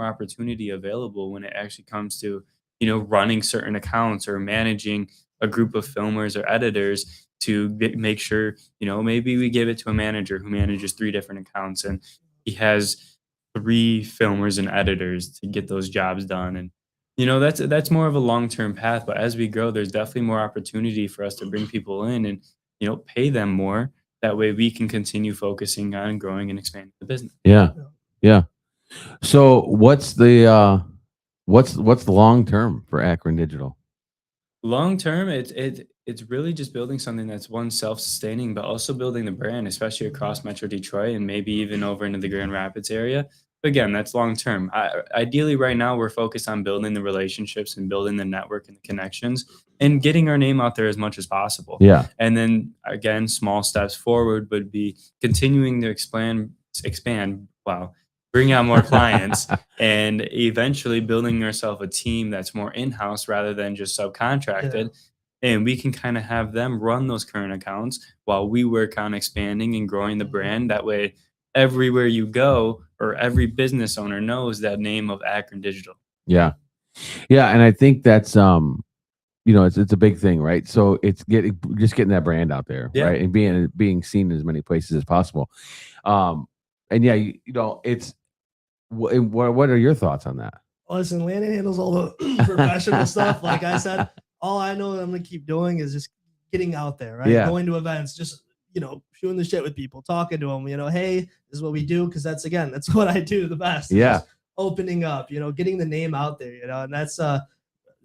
opportunity available when it actually comes to, you know, running certain accounts or managing a group of filmers or editors to make sure, you know, maybe we give it to a manager who manages 3 different accounts and he has 3 filmers and editors to get those jobs done. And you know, that's more of a long-term path, but as we grow, there's definitely more opportunity for us to bring people in and, you know, pay them more. That way we can continue focusing on growing and expanding the business. Yeah. Yeah. Yeah. So what's the long term for Acryn Digital? Long term, it's really just building something that's one self-sustaining, but also building the brand, especially across Metro Detroit and maybe even over into the Grand Rapids area. But again, that's long term. Ideally, right now we're focused on building the relationships and building the network and the connections and getting our name out there as much as possible. Yeah. And then again, small steps forward would be continuing to expand. Wow, bring out more clients and eventually building ourselves a team that's more in-house rather than just subcontracted. And we can kind of have them run those current accounts while we work on expanding and growing the brand. That way, everywhere you go or every business owner knows that name of Acryn Digital. Yeah. Yeah. And I think that's you know, it's a big thing, right? So it's getting that brand out there, Yeah. right? And being seen in as many places as possible. And yeah, you know, it's what are your thoughts on that? Listen, Landon handles all the professional stuff. Like I said, all I know that I'm gonna keep doing is just getting out there, right? Yeah. Going to events, just shooting the shit with people, talking to them. Hey, this is what we do, because that's what I do the best. Yeah. Just opening up, getting the name out there, and that's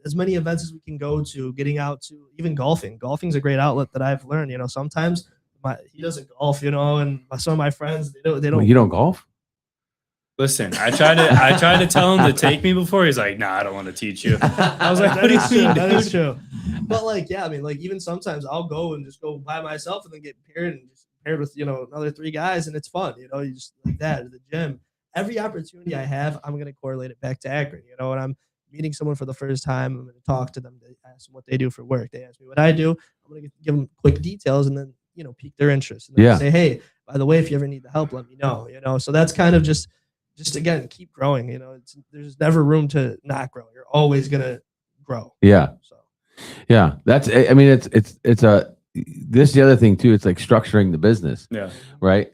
as many events as we can go to, getting out to even golfing. Golfing's a great outlet that I've learned. Sometimes he doesn't golf, and some of my friends they don't. Well, you don't golf? Listen, I tried to tell him to take me before. He's like, "Nah, I don't want to teach you." I was like, "What do you mean, That is dude?" true. But even sometimes I'll go and just go by myself and then get paired and just paired with another 3 guys, and it's fun. You just like that at the gym. Every opportunity I have, I'm gonna correlate it back to Acryn. When I'm meeting someone for the first time, I'm gonna talk to them, to ask them what they do for work. They ask me what I do. I'm gonna give them quick details and then pique their interest. And then say, hey, by the way, if you ever need the help, let me know. So that's kind of just again, keep growing. There's never room to not grow. You're always gonna grow. Yeah. So yeah, that's. I mean, this is the other thing too. It's like structuring the business. Yeah. Right.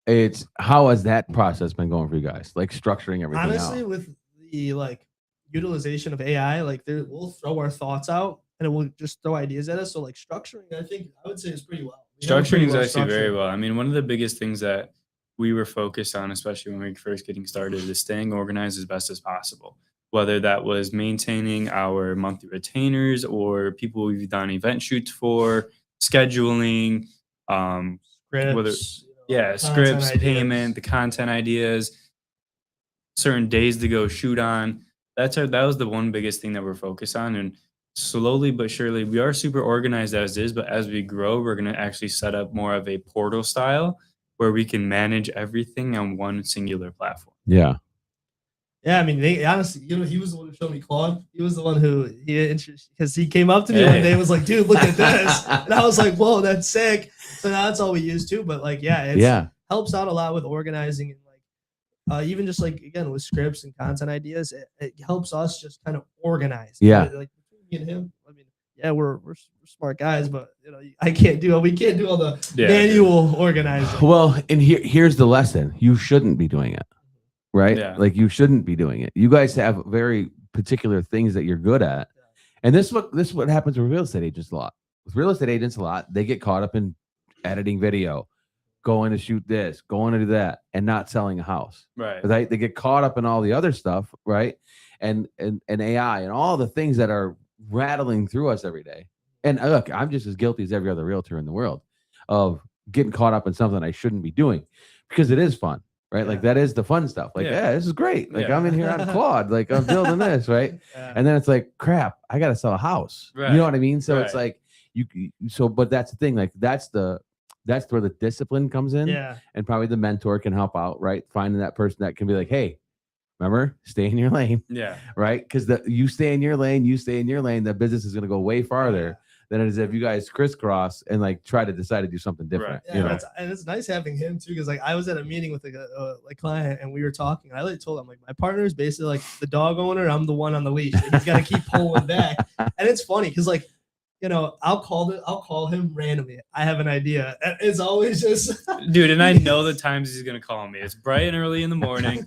It's how has that process been going for you guys? Like structuring everything. Honestly, out. with the utilization of AI, we'll throw our thoughts out and it will just throw ideas at us. So structuring, I would say is pretty well. Structuring is actually very well. I mean, one of the biggest things that we were focused on, especially when we were first getting started, is staying organized as best as possible. Whether that was maintaining our monthly retainers or people we've done event shoots for, scheduling, Scripts, scripts, ideas. payment, the content ideas, certain days to go shoot on. That was the one biggest thing that we're focused on. And slowly but surely, we are super organized as is, but as we grow, we're going to actually set up more of a portal style where we can manage everything on one singular platform. Yeah. Yeah, I mean, honestly, he was the one who showed me Claude. He was the one who because he came up to me one day and was like, "Dude, look at this," and I was like, "Whoa, that's sick." So now that's all we use too. But it helps out a lot with organizing and even just again with scripts and content ideas. It helps us just kind of organize. Yeah, between me and him. I mean, yeah, we're smart guys, but we can't do all the manual organizing. Well, and here's the lesson: you shouldn't be doing it. Right? Yeah. Like you shouldn't be doing it. You guys have very particular things that you're good at. And this is what happens with real estate agents a lot. With real estate agents a lot, they get caught up in editing video, going to shoot this, going to do that, and not selling a house. Right. They get caught up in all the other stuff, right? And AI and all the things that are rattling through us every day. And look, I'm just as guilty as every other realtor in the world of getting caught up in something I shouldn't be doing because it is fun. Right. Yeah. Like that is the fun stuff. Like, this is great. Like I'm in here on Claude, like I'm building this. Right. And then it's like, crap, I got to sell a house. Right. You know what I mean? So it's like but that's the thing. Like that's where the discipline comes in. Yeah. And probably the mentor can help out. Right. Finding that person that can be like, hey, remember, stay in your lane. Yeah. Right. Because you stay in your lane, the business is going to go way farther than it is if you guys crisscross and like try to decide to do something different. Right. Yeah, You know, and it's nice having him too, because like I was at a meeting with a client and we were talking. And I like told him like my partner is basically like the dog owner. I'm the one on the leash. And he's got to keep pulling back. And it's funny because like, you know, I'll call him randomly. I have an idea. And it's always just Dude, and I know the times he's gonna call me. It's bright and early in the morning,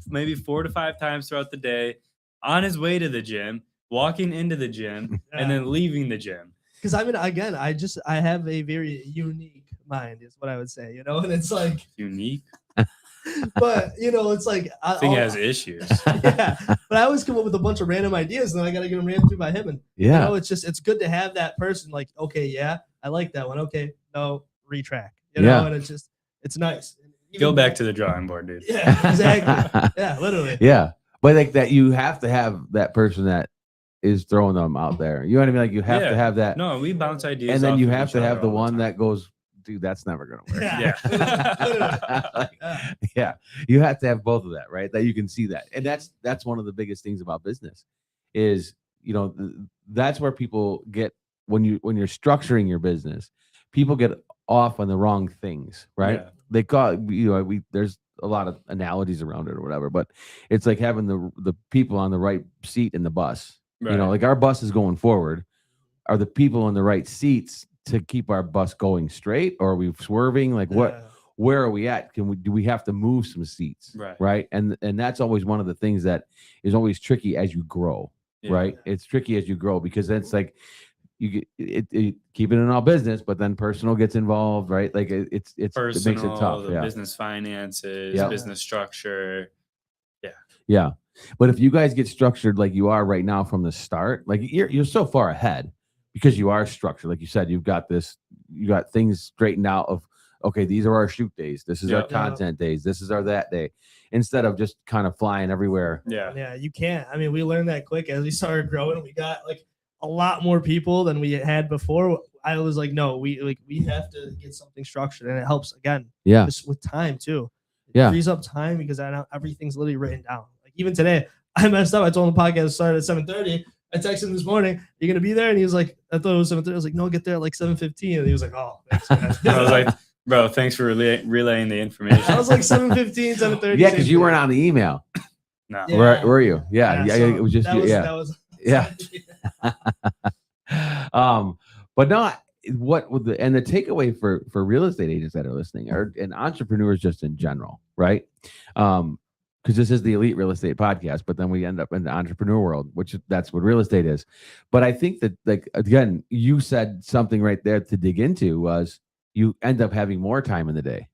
maybe 4 to 5 times throughout the day, on his way to the gym, walking into the gym, and then leaving the gym. because I mean, again, I have a very unique mind, is what I would say, you know, and it's like Unique. but you know, it's like I think he has issues. yeah, but I always come up with a bunch of random ideas, and then I got to get them ran through by him. And you know, it's good to have that person. Like, okay, yeah, I like that one. Okay, no, retract. You know, and it's nice. Go back to the drawing board, dude. Yeah, exactly. Yeah, literally. Yeah, but like that, you have to have that person that is throwing them out there. You know what I mean? Like you have to have that. No, we bounce ideas, and then off you of have each to have other the all one time. that goes, dude, that's never gonna work. Yeah. Like, yeah, you have to have both of that, right? That you can see that, and that's one of the biggest things about business, is you know that's where people get when you're structuring your business, people get off on the wrong things, right? Yeah. They call there's a lot of analogies around it or whatever, but it's like having the people on the right seat in the bus. Right. You know, like our bus is going forward. Are the people in the right seats to keep our bus going straight, or are we swerving? Like where are we at? Do we have to move some seats? Right. And that's always one of the things that is always tricky as you grow. Yeah. Right. It's tricky as you grow because then it's like you get it keep it in all business, but then personal gets involved, right? Like it's Personal, it makes it tough. the business finances, business structure. Yeah. But if you guys get structured like you are right now from the start, like you're so far ahead because you are structured. Like you said, you got things straightened out of, okay, these are our shoot days. This is our content days. This is our that day. Instead of just kind of flying everywhere. Yeah. Yeah, you can't. I mean, we learned that quick as we started growing. We got like a lot more people than we had before. I was like, no, we have to get something structured, and it helps again. Yeah. Just with time too. Yeah. It frees up time because I know everything's literally written down. Like even today, I messed up. I told him the podcast started at 7:30. I texted him this morning, "You gonna be there?" And he was like, "I thought it was 7:30." I was like, "No, get there at like 7:15." And he was like, "Oh, thanks, man." I was like, bro, thanks for relaying the information. I was like 7:15, 7:30. Yeah, because you weren't on the email. No. Yeah. Were you? Yeah. so It was just that was yeah. But no, what would the takeaway for real estate agents that are listening and entrepreneurs just in general, right? Because this is the Elite Real Estate Podcast, but then we end up in the entrepreneur world, which that's what real estate is. But I think that, like, again, you said something right there to dig into was you end up having more time in the day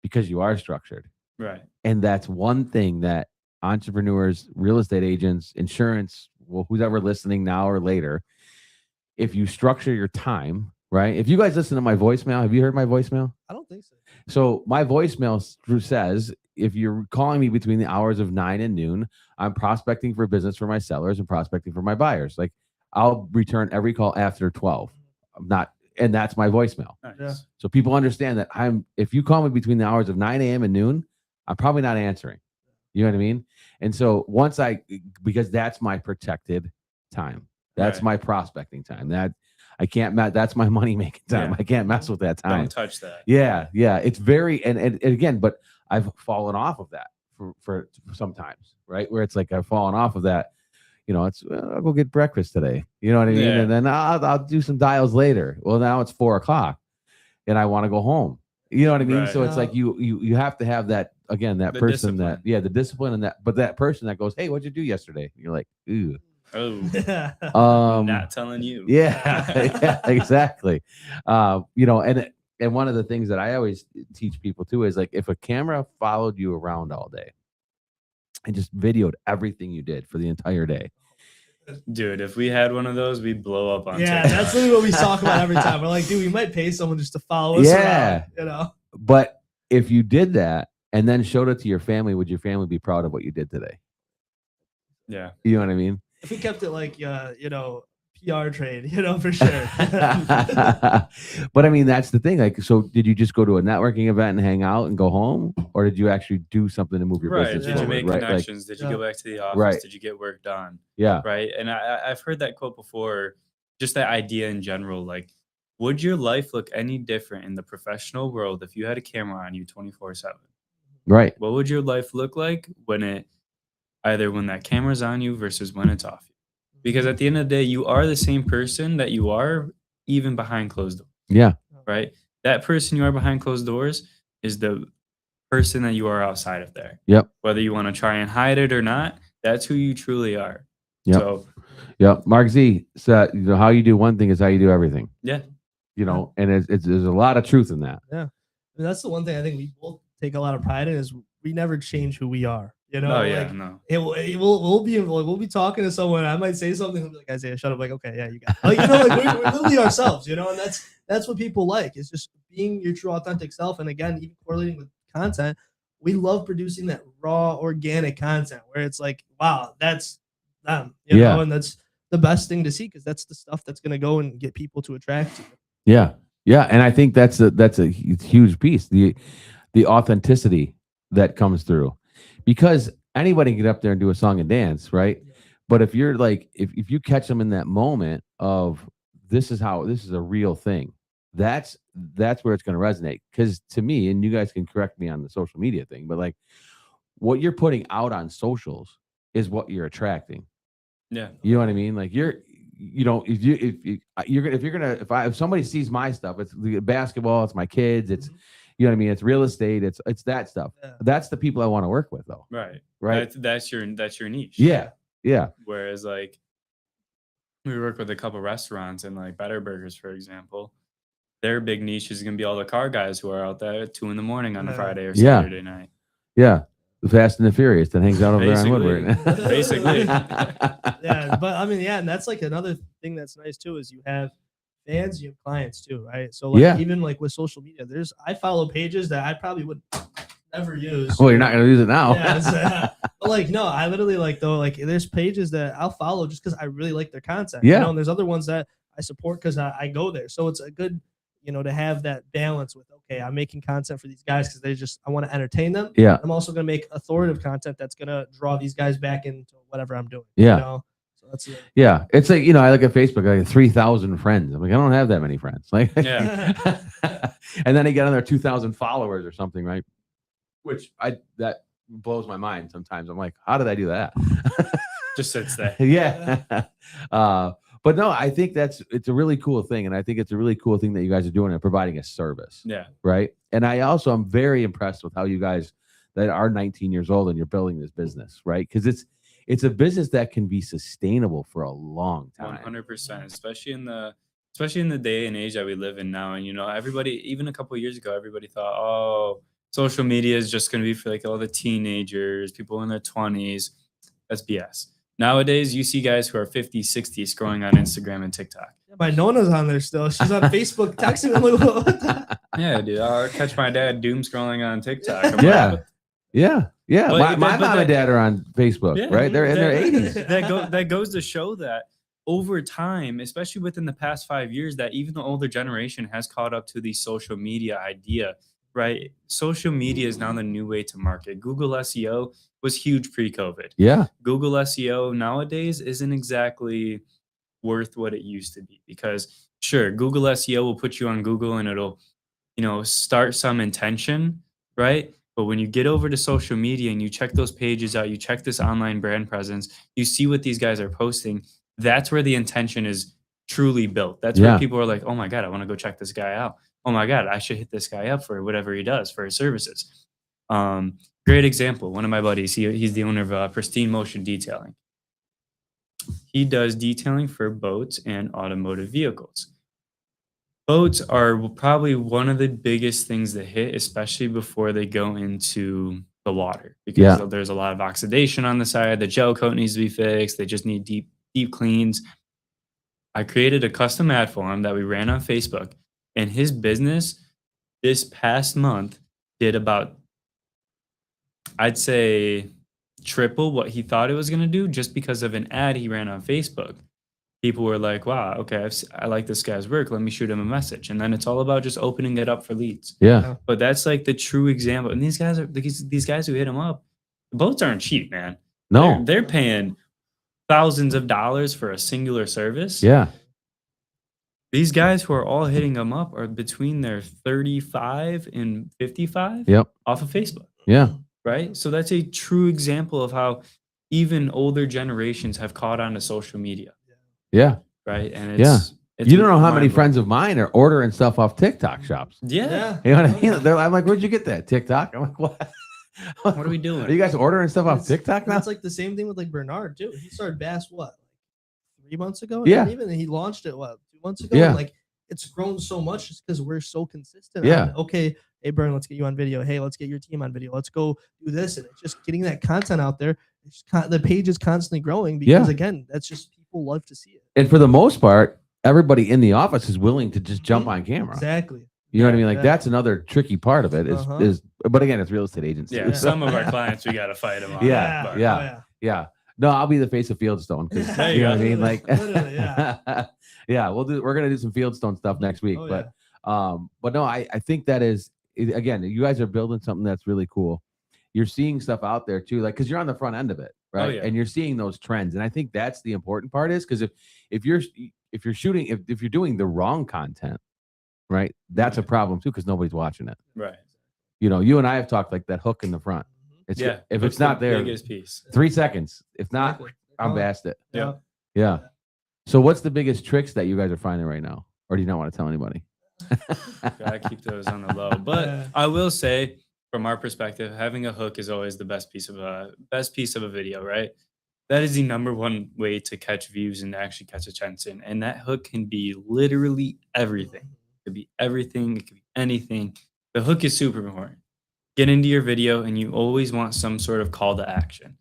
because you are structured. Right. And that's one thing that entrepreneurs, real estate agents, insurance, well, who's ever listening now or later, if you structure your time, right? If you guys listen to my voicemail, have you heard my voicemail? I don't think so. So my voicemail says, if you're calling me between the hours of 9 and noon, I'm prospecting for business for my sellers and prospecting for my buyers. Like I'll return every call after 12. And that's my voicemail. Nice. Yeah. So people understand that if you call me between the hours of 9 a.m. and noon, I'm probably not answering. You know what I mean? And so because that's my protected time. That's my prospecting time. That's my money making time. Yeah. I can't mess with that time. Don't touch that. Yeah. It's very, and again, but I've fallen off of that for sometimes, right? Where it's like I've fallen off of that. You know, I'll go get breakfast today. You know what I mean? Yeah. And then I'll do some dials later. Well, now it's 4:00 and I want to go home. You know what I mean? Right. So it's like you have to have that, again, that The person discipline. the discipline and but that person that goes, hey, what'd you do yesterday? And you're like, ooh. Oh, not telling you. Yeah, exactly. You know, and one of the things that I always teach people too is like, if a camera followed you around all day and just videoed everything you did for the entire day. Dude, if we had one of those, we'd blow up on Yeah, TikTok. that's literally what we talk about every time. We're like, dude, we might pay someone just to follow us around, you know? But if you did that and then showed it to your family, would your family be proud of what you did today? Yeah. You know what I mean? If we kept it like, you know, PR trade, you know, for sure. But I mean, that's the thing. Like, so did you just go to a networking event and hang out and go home? Or did you actually do something to move your Right. business Did you forward? make Right? connections? Did you go back to the office? Right. Did you get work done? Yeah. Right. And I've heard that quote before. just that idea in general. Like, would your life look any different in the professional world if you had a camera on you 24/7? Right. What would your life look like when that camera's on you versus when it's off you? Because at the end of the day, you are the same person that you are even behind closed doors, Yeah. right? That person you are behind closed doors is the person that you are outside of there. Yep. Whether you want to try and hide it or not, that's who you truly are. Yep. So, Yep. Mark Z said, how you do one thing is how you do everything. yeah. And there's a lot of truth in that. Yeah. I mean, that's the one thing I think we both take a lot of pride in is we never change who we are. Oh, yeah, like no. we'll be talking to someone. I might say something. He'll be like, Isaiah, shut up. Like, okay, yeah, you got it. Like, like we're literally ourselves, and that's what people like. It's just being your true authentic self. And again, even correlating with content, we love producing that raw, organic content where it's like, wow, that's them, and that's the best thing to see because that's the stuff that's going to go and get people to attract you. Yeah. Yeah. And I think that's a huge piece. The authenticity that comes through, because anybody can get up there and do a song and dance. Right. Yeah. But if you're like, if you catch them in that moment of this is a real thing, that's where it's going to resonate. Because to me, and you guys can correct me on the social media thing, but like what you're putting out on socials is what you're attracting. Yeah. You know what I mean? Like if somebody sees my stuff, it's the basketball, it's my kids, it's you know what I mean, it's real estate, it's that stuff. Yeah. That's the people I want to work with, though. Right. That's your niche. Yeah. Yeah. Whereas like we work with a couple restaurants and like Better Burgers, for example, their big niche is gonna be all the car guys who are out there at 2 a.m. on a Friday or Saturday night. Yeah. The Fast and the Furious that hangs out over there on Woodward. Basically. Yeah, but I mean, yeah, and that's like another thing that's nice too is you have fans, you have clients too, right? So like even like with social media, I follow pages that I probably would never use. Well, you're not gonna use it now. But like no, I literally there's pages that I'll follow just because I really like their content. Yeah. And there's other ones that I support because I go there. So it's a good to have that balance with, okay, I'm making content for these guys because I want to entertain them. Yeah. I'm also going to make authoritative content that's going to draw these guys back into whatever I'm doing. Yeah. So that's it. Yeah. It's like, I look at Facebook, I have 3,000 friends. I'm like, I don't have that many friends. Like, yeah. And then I get on there 2,000 followers or something, right? Which that blows my mind sometimes. I'm like, how did I do that? Just sits there. Yeah. But no, I think it's a really cool thing. And I think it's a really cool thing that you guys are doing and providing a service. Yeah. Right. And I also am very impressed with how you guys that are 19 years old and you're building this business, right? Because it's a business that can be sustainable for a long time. 100%, especially in the day and age that we live in now. And everybody, even a couple of years ago, everybody thought, oh, social media is just going to be for like all the teenagers, people in their 20s. That's BS. Nowadays, you see guys who are 50, 60 scrolling on Instagram and TikTok. Yeah, my Nona's on there still. She's on Facebook texting me. I'm like, what? Yeah, dude. I'll catch my dad doom scrolling on TikTok. Yeah. My mom and dad are on Facebook, right? They're in their 80s. That goes to show that over time, especially within the past 5 years, that even the older generation has caught up to the social media idea, right? Social media is now the new way to market. Google SEO was huge pre-COVID. Yeah. Google SEO nowadays isn't exactly worth what it used to be because sure, Google SEO will put you on Google and it'll, start some intention, right? But when you get over to social media and you check those pages out, you check this online brand presence, you see what these guys are posting, that's where the intention is truly built. That's where people are like, oh my God, I want to go check this guy out. Oh my God, I should hit this guy up for whatever he does for his services. Great example. One of my buddies, he's the owner of Pristine Motion Detailing. He does detailing for boats and automotive vehicles. Boats are probably one of the biggest things that hit, especially before they go into the water, because there's a lot of oxidation on the side. The gel coat needs to be fixed. They just need deep cleans. I created a custom ad for him that we ran on Facebook, and his business this past month did about, I'd say, triple what he thought it was going to do just because of an ad he ran on Facebook. People were like, wow, okay, I like this guy's work. Let me shoot him a message. And then it's all about just opening it up for leads. Yeah. But that's like the true example. And these guys who hit him up, the boats aren't cheap, man. No. They're paying thousands of dollars for a singular service. Yeah. These guys who are all hitting them up are between their 35 and 55 Yep. off of Facebook, Yeah. right? So that's a true example of how even older generations have caught on to social media, Yeah. right? And Yeah. it's You don't know how many mind-blowing. friends of mine are ordering stuff off TikTok shops. Yeah. You know what I mean? I'm like, where'd you get that? TikTok? I'm like, what? What are we doing? Are you guys ordering stuff off TikTok And now? it's like the same thing with like Bernard too. He started BAS what, like 3 months ago? Yeah. And even he launched it what, 2 months ago? Yeah. And like it's grown so much just because we're so consistent. Yeah. on, okay, hey Bern, let's get you on video. Hey, let's get your team on video. Let's go do this. And it's just getting that content out there. It's the page is constantly growing because again, that's just people love to see it. And for the most part, everybody in the office is willing to just jump on camera. Exactly. You know what I mean? Like Yeah. that's another tricky part of it is, but again, it's real estate agents. Yeah, too. some of our clients we got to fight them on. Yeah, but- yeah. Yeah. No, I'll be the face of Fieldstone. 'Cause, There you you know what I go. mean? Like, Literally, yeah. yeah, we're going to do some Fieldstone stuff next week. Oh, But no, I think that is, again, you guys are building something that's really cool. You're seeing stuff out there too, like, cause you're on the front end of it. Right. yeah. And you're seeing those trends. And I think that's the important part is because if you're shooting, if you're doing the wrong content, right, that's a problem too, because nobody's watching it. Right. You know, you and I have talked like that hook in the front. It's Yeah. if Hook's it's not the there, biggest piece. 3 seconds. If not, Exactly. I'm past it. Yeah. Yeah. So what's the biggest tricks that you guys are finding right now? Or do you not want to tell anybody? Gotta keep those on the low. But Yeah. I will say, from our perspective, having a hook is always the best piece of a video, right? That is the number one way to catch views and actually catch attention. And that hook can be literally everything. It could be everything. It could be anything. The hook is super important. Get into your video, and you always want some sort of call to action.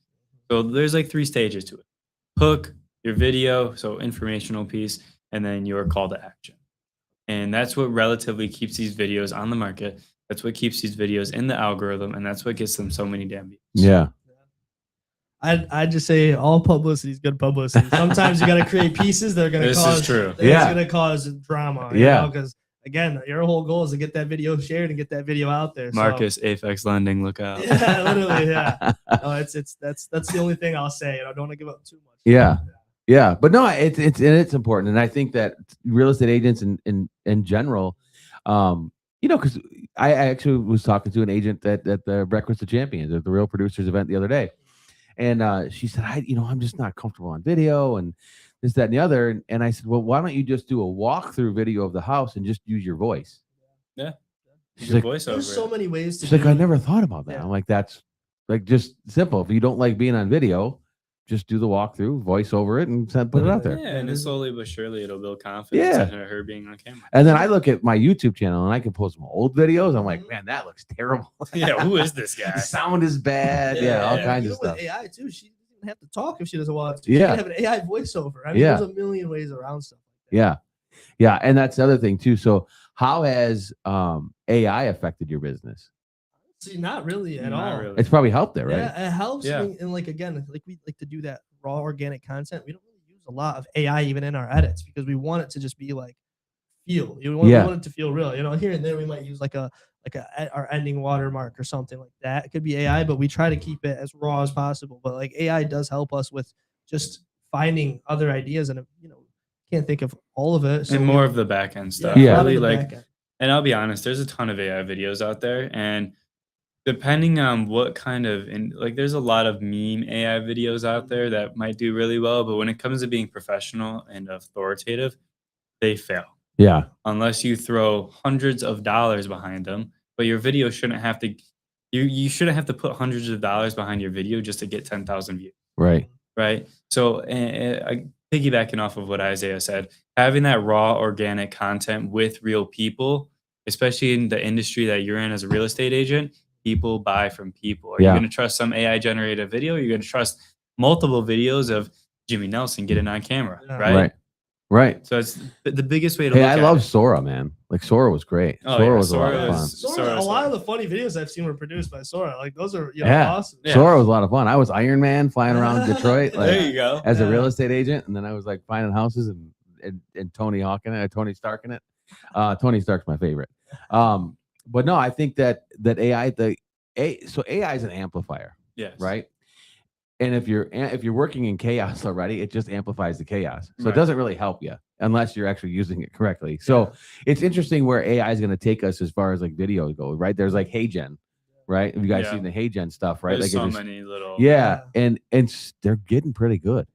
So there's like 3 stages to it: hook, your video, so informational piece, and then your call to action. And that's what relatively keeps these videos on the market. That's what keeps these videos in the algorithm, and that's what gets them so many damn views. Yeah. I just say all publicity is good publicity. Sometimes you got to create pieces that are going to This is cause true. It's Yeah. going to cause drama. Yeah. Because again, your whole goal is to get that video shared and get that video out there. Marcus, Apex Lending, look out. So, yeah, literally, yeah. No, it's that's the only thing I'll say. I don't want to give up too much. Yeah. Yeah. But no, it's important. And I think that real estate agents in general, you know, because I actually was talking to an agent at the Breakfast of Champions at the Real Producers event the other day. And she said, I'm just not comfortable on video and this, that, and the other. And I said, well, why don't you just do a walkthrough video of the house and just use your voice? Yeah. She's Your like, voiceover. There's so many ways to she's like, do I it. never thought about that. Yeah. I'm like, that's like just simple. If you don't like being on video, just do the walkthrough, voice over it, and put it out there. Yeah, and then slowly but surely it'll build confidence Yeah. in her being on camera. And then I look at my YouTube channel and I can post some old videos. I'm like, man, that looks terrible. Yeah, who is this guy? The sound is bad. Yeah, all kinds of Even stuff. with AI too, she doesn't have to talk if she doesn't want to. Yeah. She can have an AI voiceover. I mean, Yeah. there's a million ways around stuff. Yeah. Yeah. And that's the other thing too. So how has AI affected your business? See, not really at Not all. really. It's probably helped there, right? Yeah, it helps. Yeah. And like again, like we like to do that raw organic content. We don't really use a lot of AI even in our edits because we want it to just be like feel. We want it to feel real. You know, here and there we might use like our ending watermark or something like that. It could be AI, but we try to keep it as raw as possible. But like AI does help us with just finding other ideas, and can't think of all of it. So And more of the back end stuff. Yeah. Really, like, and I'll be honest, there's a ton of AI videos out there, and depending on what kind of there's a lot of meme AI videos out there that might do really well, but when it comes to being professional and authoritative, they fail. Yeah. Unless you throw hundreds of dollars behind them, but your video shouldn't have to you shouldn't have to put hundreds of dollars behind your video just to get 10,000 views. Right. Right. So piggybacking off of what Isaiah said, having that raw organic content with real people, especially in the industry that you're in as a real estate agent, people buy from people. Are you going to trust some AI generated video? Or are you going to trust multiple videos of Jimmy Nelson getting on camera? Yeah. Right. Right. So it's the biggest way to Hey, look I at love it. Sora, man. Like Sora was great. Oh, Sora yeah, was a lot Sora of fun. was- Sora, Sora, a lot Sora. of the funny videos I've seen were produced by Sora. Like those are Yeah. awesome. Yeah. Sora was a lot of fun. I was Iron Man flying around Detroit There you like, go. as a Yeah. real estate agent, and then I was like finding houses and Tony Hawk in it, Tony Stark in it. Tony Stark's my favorite. But no, I think that AI so AI is an amplifier, Yes. right? And if you're working in chaos already, it just amplifies the chaos. So it Right. doesn't really help you unless you're actually using it correctly. So it's interesting where AI is going to take us as far as like video go, right? There's like HeyGen, right? Have you guys Yeah. seen the HeyGen stuff, right? There's Like so it just, many little. yeah, and they're getting pretty good.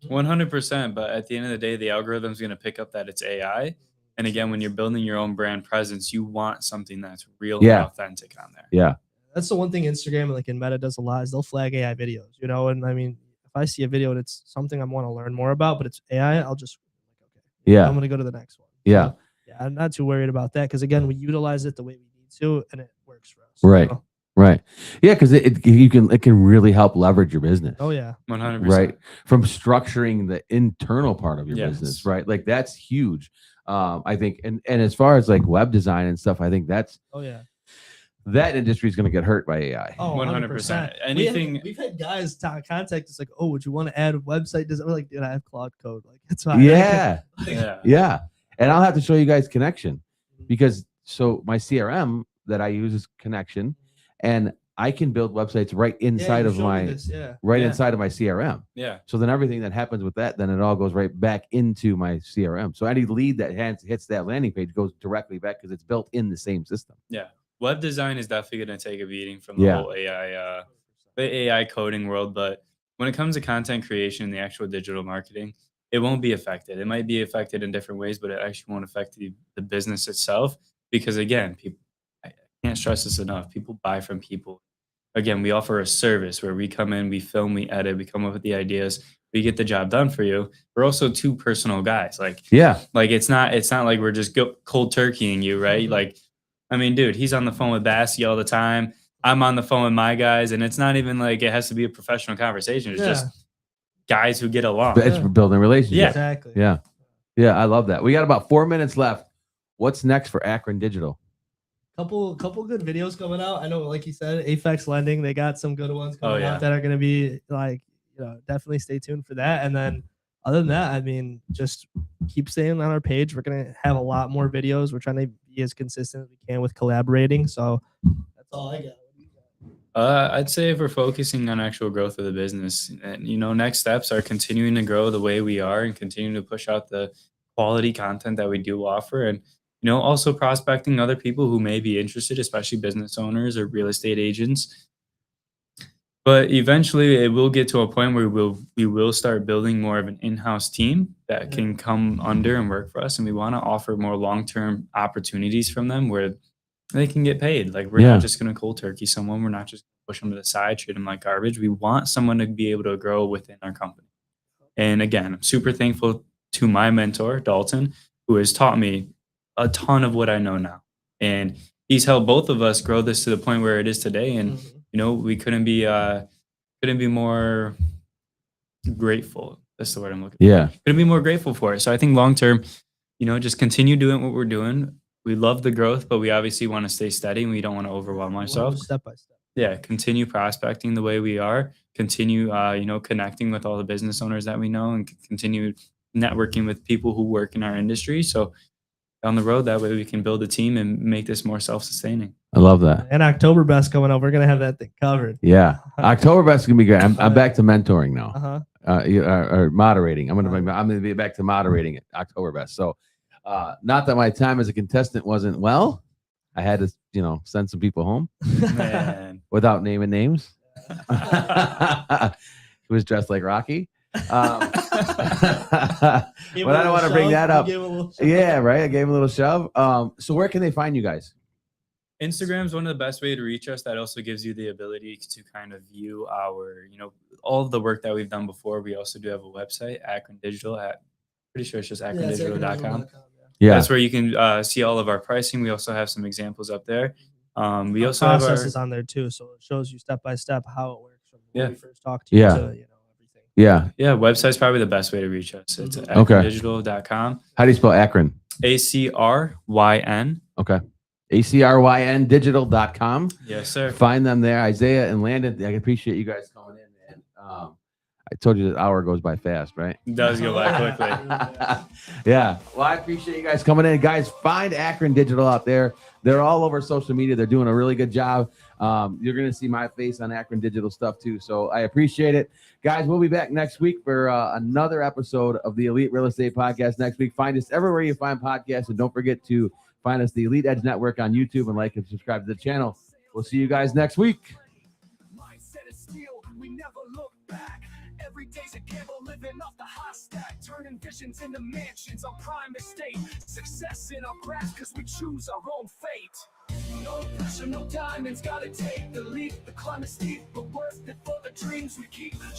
100%. But at the end of the day, the algorithm's going to pick up that it's AI. And again, when you're building your own brand presence, you want something that's real and Yeah. authentic on there. Yeah, That's the one thing Instagram like in Meta does a lot is they'll flag AI videos, you know. And I mean, if I see a video and it's something I want to learn more about, but it's AI, I'll just like, okay, yeah, I'm gonna go to the next one. yeah. So, yeah, I'm not too worried about that because again, we utilize it the way we need to, and it works for us. Right. So, Right. Yeah, because it can really help leverage your business. oh yeah. 100%. Right. From structuring the internal part of your business, Yes. right? Like that's huge. I think, and as far as like web design and stuff, I think Oh yeah. that industry is going to get hurt by AI. Oh, 100%. Anything. We've had guys contact us like, "Oh, would you want to add a website design?" We're like, "Dude, I have Claude Code. Like, it's fine." Yeah. Yeah. Yeah. And I'll have to show you guys Connection because so my CRM that I use is Connection, and I can build websites right inside of my Yeah. inside of my CRM. Yeah. So then everything that happens with that, then it all goes right back into my CRM. So any lead that hits that landing page goes directly back because it's built in the same system. Yeah. Web design is definitely going to take a beating from the whole AI, the AI coding world. But when it comes to content creation and the actual digital marketing, it won't be affected. It might be affected in different ways, but it actually won't affect the business itself. Because again, people, I can't stress this enough. People buy from people. Again, we offer a service where we come in, we film, we edit, we come up with the ideas, we get the job done for you. We're also two personal guys. Like it's not like we're just cold turkeying you, right? Mhm. Like, I mean, dude, he's on the phone with Bassy all the time. I'm on the phone with my guys, and it's not even like it has to be a professional conversation. It's just guys who get along. It's building relationships. Yeah. Exactly. Yeah. Yeah. I love that. We got about 4 minutes left. What's next for Acryn Digital? Couple good videos coming out. I know, like you said, Apex Lending, they got some good ones coming yeah. out that are going to be like, you know, definitely stay tuned for that. And then other than that, I mean, just keep staying on our page. We're going to have a lot more videos. We're trying to be as consistent as we can with collaborating. So that's all I got. I'd say if we're focusing on actual growth of the business, and you know, next steps are continuing to grow the way we are and continuing to push out the quality content that we do offer, and you know, also prospecting other people who may be interested, especially business owners or real estate agents. But eventually, it will get to a point where we will start building more of an in-house team that can come under and work for us, and we want to offer more long-term opportunities from them where they can get paid. Like we're not just going to cold turkey someone. We're not just push them to the side, treat them like garbage. We want someone to be able to grow within our company. And again, I'm super thankful to my mentor, Dalton, who has taught me a ton of what I know now. And he's helped both of us grow this to the point where it is today. And, you know, we couldn't be more grateful. That's the word I'm looking for. Yeah. Couldn't be more grateful for it. So I think long-term, you know, just continue doing what we're doing. We love the growth, but we obviously want to stay steady and we don't want to overwhelm ourselves. Step by step. Yeah. Continue prospecting the way we are. Continue, you know, connecting with all the business owners that we know and continue networking with people who work in our industry. So down the road, that way we can build a team and make this more self-sustaining. I love that. And Oktoberfest coming up, we're gonna have that thing covered. Yeah. Oktoberfest is gonna be great. I'm back to mentoring now. Uh-huh. Or moderating. I'm gonna be back to moderating at Oktoberfest. So not that my time as a contestant wasn't well. I had to, you know, send some people home Man. without naming names. He was dressed like Rocky. But I don't want to bring that up. Yeah, right. I gave him a little shove. So where can they find you guys? Instagram is one of the best way to reach us. That also gives you the ability to kind of view our, you know, all of the work that we've done before. We also do have a website, Acryn Digital, pretty sure it's just acryndigital.com. Yeah. That's where you can see all of our pricing. We also have some examples up there. We also have process is on there too, so it shows you step by step how it works from when we first talked to you to, you know, everything. Yeah. Website's probably the best way to reach us. It's acryndigital.com. How do you spell Acryn? ACRYN. Okay. ACRYN digital.com. Yes, sir. Find them there. Isaiah and Landon, I appreciate you guys coming in, man. I told you the hour goes by fast, right? It does go by quickly. Yeah. Well, I appreciate you guys coming in. Guys, find Acryn Digital out there. They're all over social media. They're doing a really good job. You're going to see my face on Acryn Digital stuff too. So I appreciate it. Guys, we'll be back next week for another episode of the Elite Real Estate Podcast next week. Find us everywhere you find podcasts. And don't forget to find us the Elite Edge Network on YouTube and like and subscribe to the channel. We'll see you guys next week. Mindset is steel, we never look back. Every day's a gamble, living off the high stack, turning visions into mansions on prime estate. Success in our grasp, cause we choose our own fate. No pressure, no diamonds, gotta take the leap. The climb is steep, but worth it for the dreams we keep.